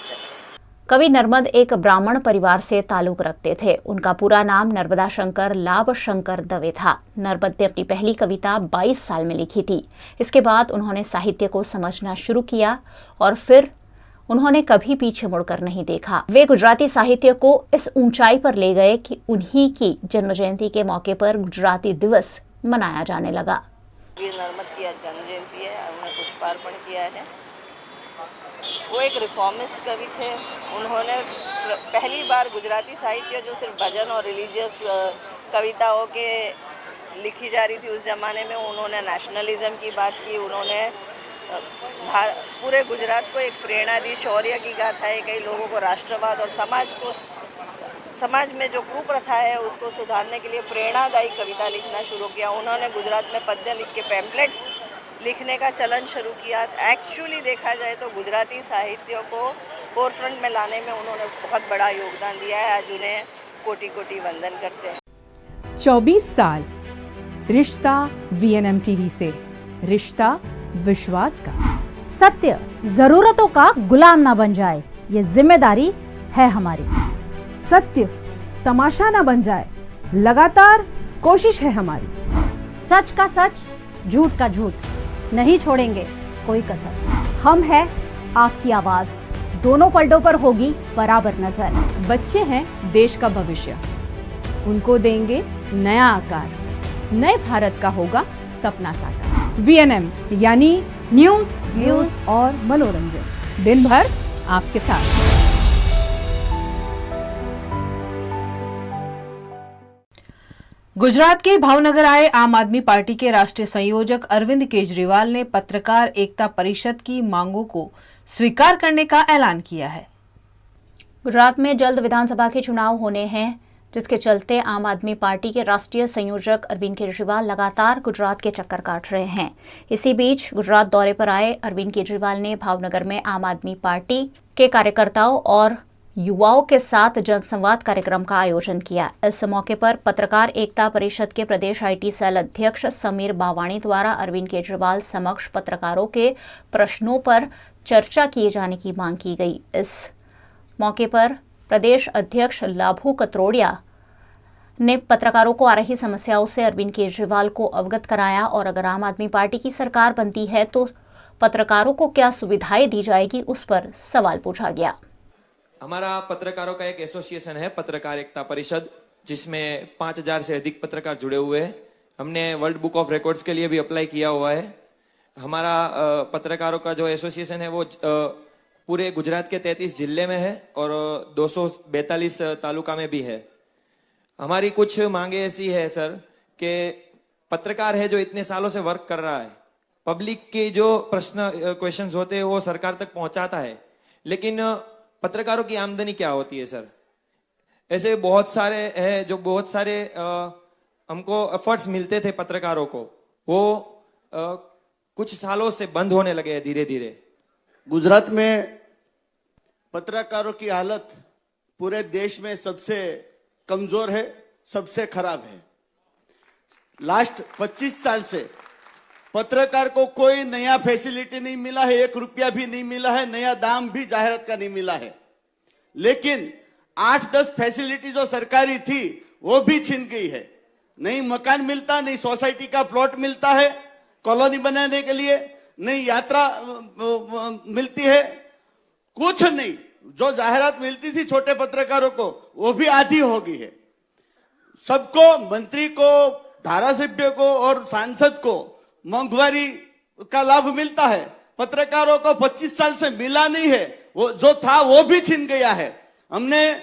कवि नर्मद एक ब्राह्मण परिवार से ताल्लुक रखते थे। उनका पूरा नाम नर्मदा शंकर लाभ शंकर दवे था। नर्मद ने अपनी पहली कविता 22 साल में लिखी थी। इसके बाद उन्होंने साहित्य को समझना शुरू किया और फिर उन्होंने कभी पीछे मुड़कर नहीं देखा। वे गुजराती साहित्य को इस ऊंचाई पर ले गए कि उन्हीं की जन्म जयंती के मौके पर गुजराती दिवस मनाया जाने लगा। नर्मद की आज जन्म जयंती है, उन्होंने पुष्पार्पण किया है। वो एक रिफॉर्मिस्ट कवि थे। उन्होंने पहली बार गुजराती साहित्य जो सिर्फ भजन और रिलीजियस कविताओं के लिखी जा रही थी उस ज़माने में, उन्होंने नेशनलिज्म की बात की। उन्होंने पूरे गुजरात को एक प्रेरणा दी। शौर्य की गाथाएं, कई लोगों को राष्ट्रवाद और समाज में जो कुप्रथा है उसको सुधारने के लिए प्रेरणादायी कविता लिखना शुरू किया। उन्होंने गुजरात में पद्य लिख के पैम्पलेट्स लिखने का चलन शुरू किया। एक्चुअली देखा जाए तो गुजराती साहित्य को फोरफ्रंट में लाने में उन्होंने बहुत बड़ा योगदान दिया है। आज उन्हें कोटि कोटि वंदन करते हैं। 24 साल रिश्ता VNM TV से, रिश्ता विश्वास का। सत्य जरूरतों का गुलाम ना बन जाए, ये जिम्मेदारी है हमारी। सत्य तमाशा ना बन जाए, लगातार कोशिश है हमारी। सच का सच, झूठ का झूठ, नहीं छोड़ेंगे कोई कसर। हम है आपकी आवाज, दोनों पलटों पर होगी बराबर नजर। बच्चे हैं देश का भविष्य, उनको देंगे नया आकार, नए भारत का होगा सपना साकार। VNM यानी न्यूज, व्यूज और मनोरंजन, दिन भर आपके साथ। गुजरात के भावनगर आए आम आदमी पार्टी के राष्ट्रीय संयोजक अरविंद केजरीवाल ने पत्रकार एकता परिषद की मांगों को स्वीकार करने का ऐलान किया है। गुजरात में जल्द विधानसभा के चुनाव होने हैं, जिसके चलते आम आदमी पार्टी के राष्ट्रीय संयोजक अरविंद केजरीवाल लगातार गुजरात के चक्कर काट रहे हैं। इसी बीच गुजरात दौरे पर आए अरविंद केजरीवाल ने भावनगर में आम आदमी पार्टी के कार्यकर्ताओं और युवाओं के साथ जनसंवाद कार्यक्रम का आयोजन किया। इस मौके पर पत्रकार एकता परिषद के प्रदेश IT सेल अध्यक्ष समीर बावाणी द्वारा अरविंद केजरीवाल समक्ष पत्रकारों के प्रश्नों पर चर्चा किए जाने की मांग की गई। इस मौके पर प्रदेश अध्यक्ष लाभू कतरोड़िया ने पत्रकारों को आ रही समस्याओं से अरविंद केजरीवाल को अवगत कराया और अगर आम आदमी पार्टी की सरकार बनती है तो पत्रकारों को क्या सुविधाएं दी जाएगी, उस पर सवाल पूछा गया। हमारा पत्रकारों का एक एसोसिएशन है, पत्रकार एकता परिषद, जिसमें 5000 से अधिक पत्रकार जुड़े हुए हैं। हमने वर्ल्ड बुक ऑफ रिकॉर्ड्स के लिए भी अप्लाई किया हुआ है। हमारा पत्रकारों का जो एसोसिएशन है वो पूरे गुजरात के 33 जिले में है और 242 तालुका में भी है। हमारी कुछ मांगे ऐसी है सर कि पत्रकार है जो इतने सालों से वर्क कर रहा है, पब्लिक के जो क्वेश्चंस होते हैं वो सरकार तक पहुंचाता है, लेकिन पत्रकारों की आमदनी क्या होती है सर? ऐसे बहुत सारे हैं जो बहुत सारे हमको एफर्ट्स मिलते थे पत्रकारों को, वो कुछ सालों से बंद होने लगे हैं धीरे धीरे। गुजरात में पत्रकारों की हालत पूरे देश में सबसे कमजोर है, सबसे खराब है। लास्ट 25 साल से पत्रकार को कोई नया फैसिलिटी नहीं मिला है, 1 रुपया भी नहीं मिला है, नया दाम भी जाहिरात का नहीं मिला है। लेकिन 8-10 फैसिलिटी जो सरकारी थी वो भी छीन गई है। नहीं मकान मिलता, नहीं सोसाइटी का प्लॉट मिलता है कॉलोनी बनाने के लिए, नहीं यात्रा मिलती है, कुछ नहीं। जो जाहिरात मिलती थी छोटे पत्रकारों को वो भी आधी हो गई है। सबको, मंत्री को, धारासभ्य को और सांसद को मोंघवारी का लाभ मिलता है, पत्रकारों को 25 साल से मिला नहीं है, वो जो था वो भी छीन गया है। हमने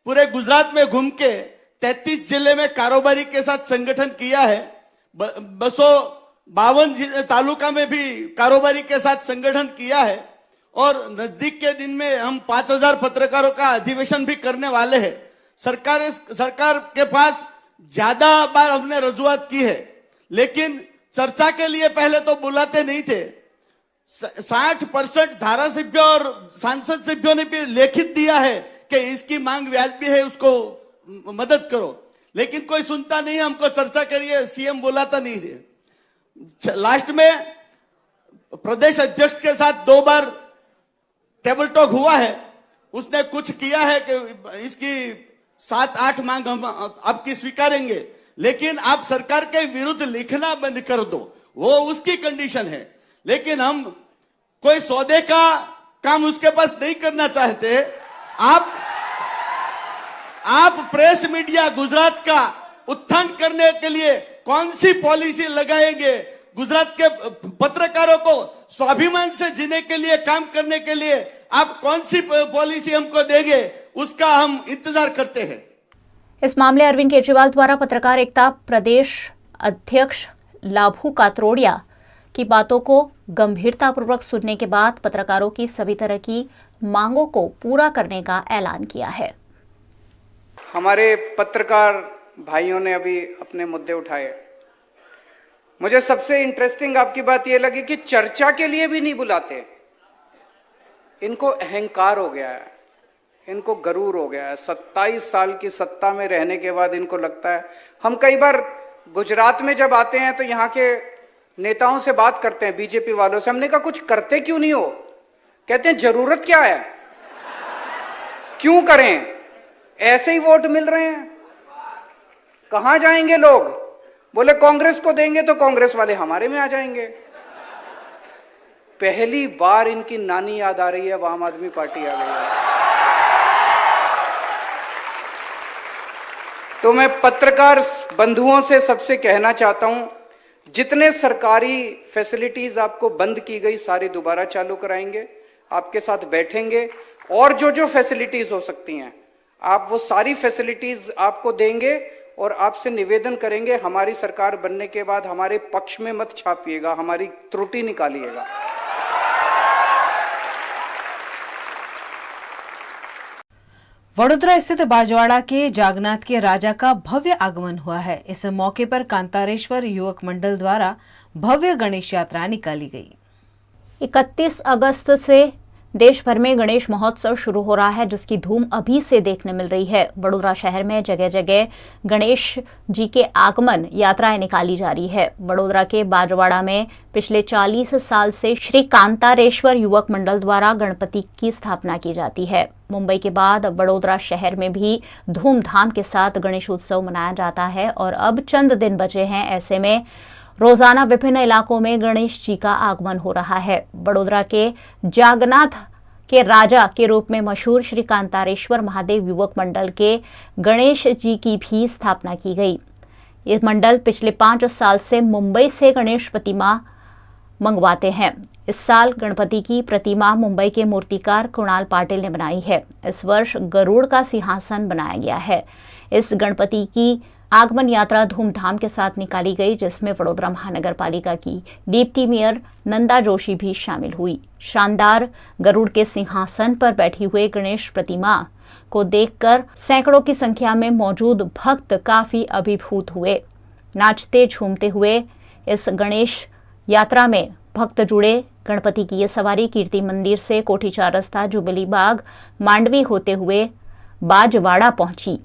पूरे गुजरात में घूम के 33 जिले में कारोबारी के साथ संगठन किया है, 252 तालुका में भी कारोबारी के साथ संगठन किया है और नजदीक के दिन में हम 5000 पत्रकारों का अधिवेशन भी करने वाले हैं। सरकार के पास ज्यादा बार हमने रजूआत की है, लेकिन चर्चा के लिए पहले तो बुलाते नहीं थे। 60% धारासभ्य और सांसद सभ्यों ने भी लिखित दिया है कि इसकी मांग वाजिबी है, उसको मदद करो, लेकिन कोई सुनता नहीं, हमको चर्चा करिए, सीएम बुलाता नहीं है। लास्ट में प्रदेश अध्यक्ष के साथ 2 बार टेबल टॉक हुआ है, उसने कुछ किया है कि इसकी 7-8 मांग हम आपकी स्वीकारेंगे, लेकिन आप सरकार के विरुद्ध लिखना बंद कर दो, वो उसकी कंडीशन है। लेकिन हम कोई सौदे का काम उसके पास नहीं करना चाहते। आप प्रेस मीडिया गुजरात का उत्थान करने के लिए कौन सी पॉलिसी लगाएंगे? गुजरात के पत्रकारों को स्वाभिमान से जीने के लिए, काम करने के लिए आप कौन सी पॉलिसी हमको देंगे, उसका हम इंतजार करते हैं। इस मामले अरविंद केजरीवाल द्वारा पत्रकार एकता प्रदेश अध्यक्ष लाभू कातरोड़िया की बातों को गंभीरतापूर्वक सुनने के बाद पत्रकारों की सभी तरह की मांगों को पूरा करने का ऐलान किया है। हमारे पत्रकार भाइयों ने अभी अपने मुद्दे उठाए। मुझे सबसे इंटरेस्टिंग आपकी बात यह लगी कि चर्चा के लिए भी नहीं बुलाते। इनको अहंकार हो गया है, इनको गरूर हो गया है। 27 साल की सत्ता में रहने के बाद इनको लगता है, हम कई बार गुजरात में जब आते हैं तो यहाँ के नेताओं से बात करते हैं, बीजेपी वालों से, हमने कहा कुछ करते क्यों नहीं हो? कहते हैं जरूरत क्या है, क्यों करें, ऐसे ही वोट मिल रहे हैं, कहां जाएंगे लोग? बोले कांग्रेस को देंगे तो कांग्रेस वाले हमारे में आ जाएंगे। पहली बार इनकी नानी याद आ रही है, आम आदमी पार्टी आ गई है। तो मैं पत्रकार बंधुओं से सबसे कहना चाहता हूं, जितने सरकारी फैसिलिटीज आपको बंद की गई सारी दोबारा चालू कराएंगे, आपके साथ बैठेंगे और जो जो फैसिलिटीज हो सकती हैं आप वो सारी फैसिलिटीज आपको देंगे और आपसे निवेदन करेंगे हमारी सरकार बनने के बाद हमारे पक्ष में मत छापिएगा, हमारी त्रुटि निकालिएगा। वडोदरा स्थित बाजवाड़ा के जागनाथ के राजा का भव्य आगमन हुआ है। इस मौके पर कांतारेश्वर युवक मंडल द्वारा भव्य गणेश यात्रा निकाली गई। 31 अगस्त से देश भर में गणेश महोत्सव शुरू हो रहा है, जिसकी धूम अभी से देखने मिल रही है। वडोदरा शहर में जगह जगह गणेश जी के आगमन यात्राएं निकाली जा रही है। वडोदरा के बाजवाड़ा में पिछले 40 साल से श्री कांतारेश्वर युवक मंडल द्वारा गणपति की स्थापना की जाती है। मुंबई के बाद वडोदरा शहर में भी धूमधाम के साथ गणेश उत्सव मनाया जाता है और अब चंद दिन बचे हैं, ऐसे में रोजाना विभिन्न इलाकों में गणेश जी का आगमन हो रहा है। वडोदरा के जागनाथ के राजा के रूप में मशहूर श्री कांतारेश्वर महादेव युवक मंडल के गणेश जी की भी स्थापना की गई। ये मंडल पिछले 5 साल से मुंबई से गणेश प्रतिमा मंगवाते हैं। इस साल गणपति की प्रतिमा मुंबई के मूर्तिकार कुणाल पाटिल ने बनाई है। इस वर्ष गरुड़ का सिंहासन बनाया गया है। इस गणपति की आगमन यात्रा धूमधाम के साथ निकाली गई, जिसमें वडोदरा महानगर पालिका की डिप्टी मेयर नंदा जोशी भी शामिल हुई। शानदार गरुड़ के सिंहासन पर बैठी हुई गणेश प्रतिमा को देखकर सैकड़ों की संख्या में मौजूद भक्त काफी अभिभूत हुए। नाचते झूमते हुए इस गणेश यात्रा में भक्त जुड़े। गणपति की ये सवारी कीर्ति मंदिर से कोठी 4 रास्ता जुबली बाग मांडवी होते हुए बाजवाड़ा पहुंची।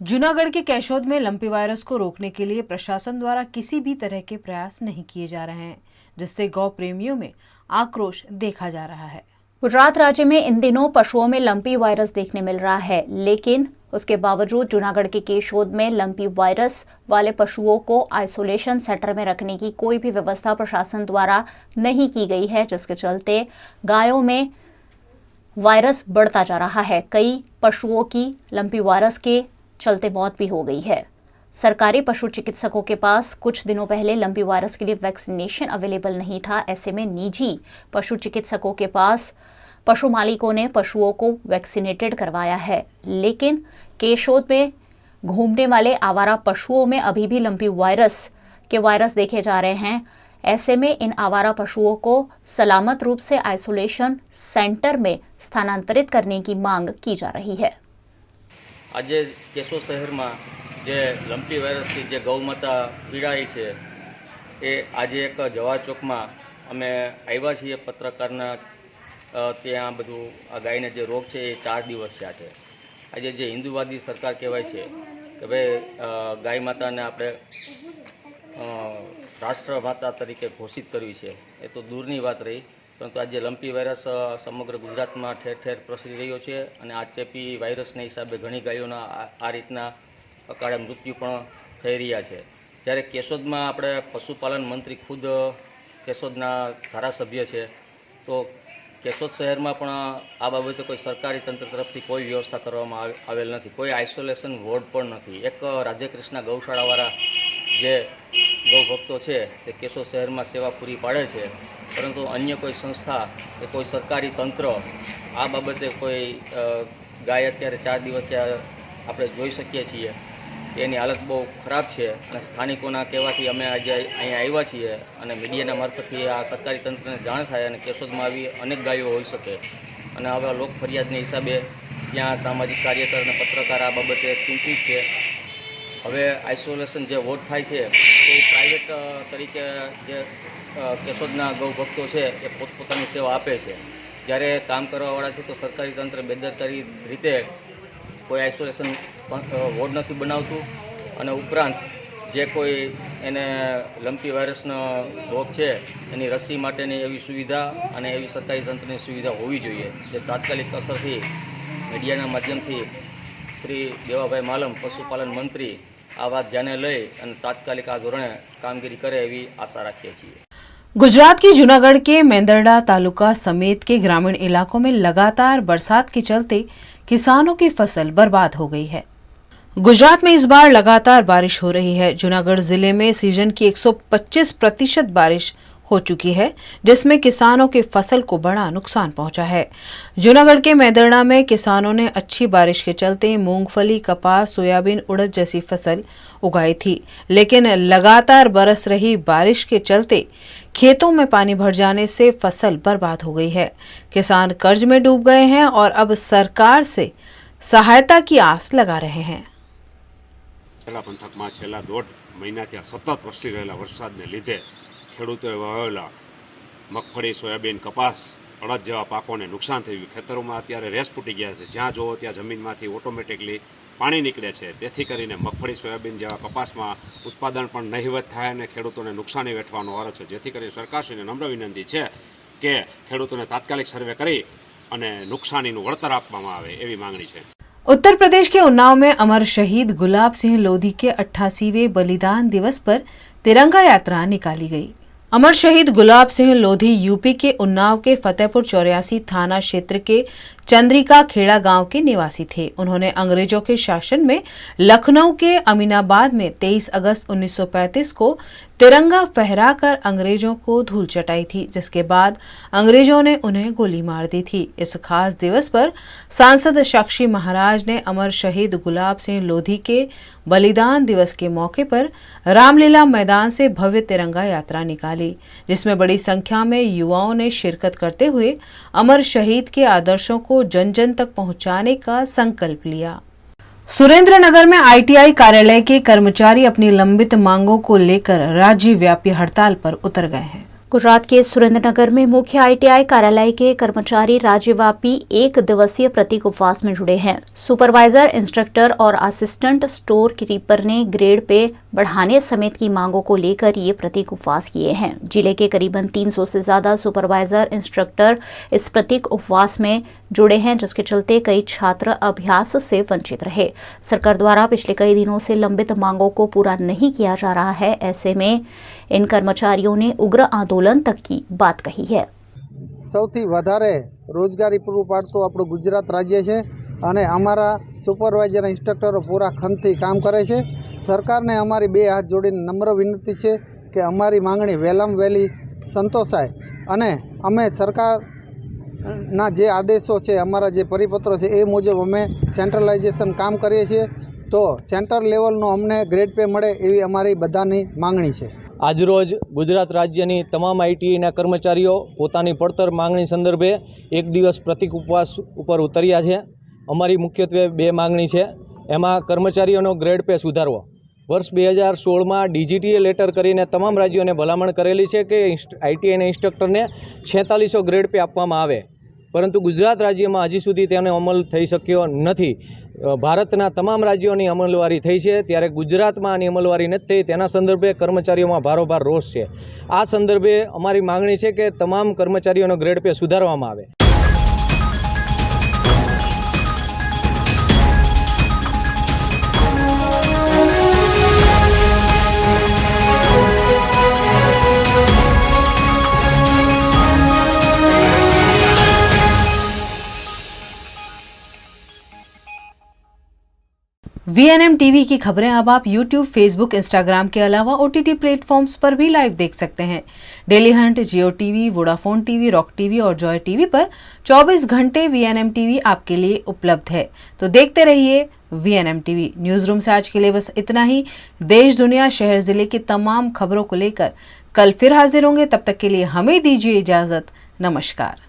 जूनागढ़ के कैशोद में लंपी वायरस को रोकने के लिए प्रशासन द्वारा किसी भी तरह के प्रयास नहीं किए जा रहे हैं, जिससे गौ प्रेमियों में आक्रोश देखा जा रहा है। गुजरात राज्य में इन दिनों पशुओं में लंपी वायरस देखने मिल रहा है, लेकिन उसके बावजूद जूनागढ़ के केशोद में लंपी वायरस वाले पशुओं को आइसोलेशन सेंटर में रखने की कोई भी व्यवस्था प्रशासन द्वारा नहीं की गई है, जिसके चलते गायों में वायरस बढ़ता जा रहा है। कई पशुओं की लंपी वायरस के चलते मौत भी हो गई है। सरकारी पशु चिकित्सकों के पास कुछ दिनों पहले लंपी वायरस के लिए वैक्सीनेशन अवेलेबल नहीं था। ऐसे में निजी पशु चिकित्सकों के पास पशु मालिकों ने पशुओं को वैक्सीनेटेड करवाया है, लेकिन केशोद में घूमने वाले आवारा पशुओं में अभी भी लंपी वायरस देखे जा रहे हैं। ऐसे में इन आवारा पशुओं को सलामत रूप से आइसोलेशन सेंटर में स्थानांतरित करने की मांग की जा रही है। आज केशोद शहर में जे लंपी वायरस की जे गौमाता पीड़ाई है ए आज एक जवाहर चौक में अमे आव्या छीए पत्रकारना त्यां बधुं आ गायने जे रोग है 4 दिवस थया छे। आज जे हिंदुवादी सरकार कहेवाय छे कि भाई गाय माता ने आपणे राष्ट्रमाता तरीके घोषित करवी छे ए तो दूरनी बात रही, परंतु आज लंपी वायरस समग्र गुजरात में ठेर ठेर प्रसरी रह्यो छे अने आ चेपी वायरसने हिसाबे घणी गायोना आ रीतना अकाळे मृत्यु पण थई रह्या छे। त्यारे केशोदमां आपणे पशुपालन मंत्री खुद केशोदना धारासभ्य छे, तो केशोद शहर में पण आ बाबते कोई सरकारी तंत्र तरफथी कोई व्यवस्था करवामां आवेल नथी, कोई आइसोलेशन वोर्ड पण नथी। एक राधेकृष्ण गौशाळावाळा जे गौभक्तो छे ते केशोद शहर में सेवा पूरी पाड़े छे, परंतु अन्य कोई संस्था के कोई सरकारी तंत्र आ बाबते कोई गाय अत्यारे 4 दिवस आपणे जोई शकीए छीए एनी हालत बहु खराब है। स्थानिकोना कहेवाथी अमे आज अहींया आव्या छीए अने मीडियाना मार्फतथी आ सरकारी तंत्रने जाण थाय अने केशोदमां आवी अनेक गायो होई शके अने आवा लोक फरियादने हिसाबे त्यां सामाजिक कार्यकर अने पत्रकार आ बाबते चिंतित छे। हवे आइसोलेशन जे वोर्ड थाय छे ते प्राइवेट तरीके जे केशोदना गौभक्तो छे ए पोतपोतानी सेवा आपे छे, ज्यारे काम करवावाळा छे तो सरकारी तंत्र बेदरकारी रीते कोई आइसोलेशन वोर्ड नहीं बनावतुं अने उपरांत जे कोई एने लंपी वायरसनो रोग है एनी रसी माटेनी एवी सुविधा अने एवी सरकारी तंत्रनी सुविधा होवी जोईए, जे तात्कालिक असरथी मीडियाना माध्यमथी श्री देवाभाई मालम पशुपालन मंत्री आ वात ध्याने लई अने तात्कालिक आ धोरणे कामगीरी करे एवी आशा राखीए छीए। गुजरात के जूनागढ़ के मेंदरडा तालुका समेत के ग्रामीण इलाकों में लगातार बरसात के चलते किसानों की फसल बर्बाद हो गई है। गुजरात में इस बार लगातार बारिश हो रही है। जूनागढ़ जिले में सीजन की 125% बारिश हो चुकी है, जिसमें किसानों की फसल को बड़ा नुकसान पहुंचा है। जूनागढ़ के मेंदरडा में किसानों ने अच्छी बारिश के चलते मूंगफली, कपास, सोयाबीन, उड़द जैसी फसल उगाई थी, लेकिन लगातार बरस रही बारिश के चलते खेतों में पानी भर जाने से फसल बर्बाद हो गई है। किसान कर्ज में डूब गए हैं और अब सरकार से सहायता की आस लगा रहे हैं। छेल्ला पंथकमां छेल्ला 1.5 महीनाथी सतत वरसी रहेला वरसादने लीधे खेडूतोए वावेला मगफળી, सोयाबीन, कपास, अड़द जेवा पाकोने नुकसान थयुं। खेतरोमां अत्यारे रेस फूटी गया छे, ज्यां जोवो त्यां जमीनमांथी ऑटोमेटिकली पाणी निकळे छे, जेथी करीने मगफળી, सोयाबीन जेवा कपासमां उत्पादन पण नहीवत थाय अने खेडूतोने नुकसानी वेठવાનો वारो छे। जेथी करीने सरकारश्रीने नम्र विनंती छे के खेडूतोने तात्कालिक सर्वे करी अने नुकसानीनुं वळतर आपवामां आवे एवी मांगणी छे। उत्तर प्रदेश के उन्नाव में अमर शहीद गुलाब सिंह लोधी के 88वें बलिदान दिवस पर तिरंगा यात्रा निकाली गई। अमर शहीद गुलाब सिंह लोधी यूपी के उन्नाव के फतेहपुर 84 थाना क्षेत्र के चंद्रिका खेड़ा गांव के निवासी थे। उन्होंने अंग्रेजों के शासन में लखनऊ के अमीनाबाद में 23 अगस्त 1935 को तिरंगा फहराकर अंग्रेजों को धूल चटाई थी, जिसके बाद अंग्रेजों ने उन्हें गोली मार दी थी। इस खास दिवस पर सांसद साक्षी महाराज ने अमर शहीद गुलाब सिंह लोधी के बलिदान दिवस के मौके पर रामलीला मैदान से भव्य तिरंगा यात्रा निकाली, जिसमें बड़ी संख्या में युवाओं ने शिरकत करते हुए अमर शहीद के आदर्शों को जन जन तक पहुंचाने का संकल्प लिया। सुरेंद्रनगर में आईटीआई कार्यालय के कर्मचारी अपनी लंबित मांगों को लेकर राज्यव्यापी हड़ताल पर उतर गए हैं। गुजरात के सुरेंद्रनगर में मुख्य आईटीआई कार्यालय के कर्मचारी राज्यव्यापी 1 दिवसीय प्रतीक उपवास में जुड़े हैं। सुपरवाइजर, इंस्ट्रक्टर और असिस्टेंट स्टोर कीपर ने ग्रेड पे बढ़ाने समेत की मांगों को लेकर ये प्रतीक उपवास किए हैं। जिले के करीबन 300 से ज्यादा सुपरवाइजर, इंस्ट्रक्टर इस प्रतीक उपवास में जुड़े हैं, जिसके चलते कई छात्र अभ्यास से वंचित रहे। सरकार द्वारा पिछले कई दिनों से लंबित मांगों को पूरा नहीं किया जा रहा है। ऐसे में इन कर्मचारियों ने उग्र आंदोलन तक की बात कही है। સૌથી વધારે રોજગારી પૂરું પાડતું આપણું ગુજરાત રાજ્ય છે અને અમારા સુપરવાઇઝર ઇન્સ્ટ્રક્ટરો પૂરા ખંતથી કામ કરે છે સરકારને અમારી બે હાથ જોડીને નમ્ર વિનંતી છે કે અમારી માંગણી વહેલામાં વહેલી સંતોષાય અને અમે સરકારના જે આદેશો છે, અમારા જે પરિપત્રો છે એ મુજબ અમે સેન્ટ્રલાઇઝેશન કામ કરીએ છીએ, તો સેન્ટર લેવલનો અમને ગ્રેડ પે મળે એવી અમારી બધાની માંગણી છે. આજરોજ ગુજરાત રાજ્યની તમામ આઈટીઆઈના કર્મચારીઓ પોતાની પડતર માંગણી સંદર્ભે એક દિવસ પ્રતિક ઉપવાસ ઉપર ઉતર્યા છે. અમારી મુખ્યત્વે બે માંગણી છે. એમાં કર્મચારીઓનો ગ્રેડ પે સુધારવો. વર્ષ 2016માં ડીજીટીએ લેટર કરીને તમામ રાજ્યોને ભલામણ કરેલી છે કે આઈટીઆઈના ઇન્સ્ટ્રક્ટરને 4600 ગ્રેડ પે આપવામાં આવે, પરંતુ ગુજરાત રાજ્યમાં હજી સુધી તેનો અમલ થઈ શક્યો નથી. ભારતના તમામ રાજ્યોની અમલવારી થઈ છે, ત્યારે ગુજરાતમાં આની અમલવારી નથી થઈ. તેના સંદર્ભે કર્મચારીઓમાં ભારોભાર રોષ છે. આ સંદર્ભે અમારી માંગણી છે કે તમામ કર્મચારીઓનો ગ્રેડ પે સુધારવામાં આવે. VNM टीवी की खबरें अब आप YouTube, Facebook, Instagram के अलावा OTT प्लेटफॉर्म्स पर भी लाइव देख सकते हैं. Dailyhunt, Jio TV, Vodafone TV, Rock TV और जॉय टीवी पर 24 घंटे VNM टीवी आपके लिए उपलब्ध है. तो देखते रहिए VNM टीवी. न्यूज रूम से आज के लिए बस इतना ही. देश, दुनिया, शहर, जिले की तमाम खबरों को लेकर कल फिर हाजिर होंगे. तब तक के लिए हमें दीजिए इजाजत. नमस्कार.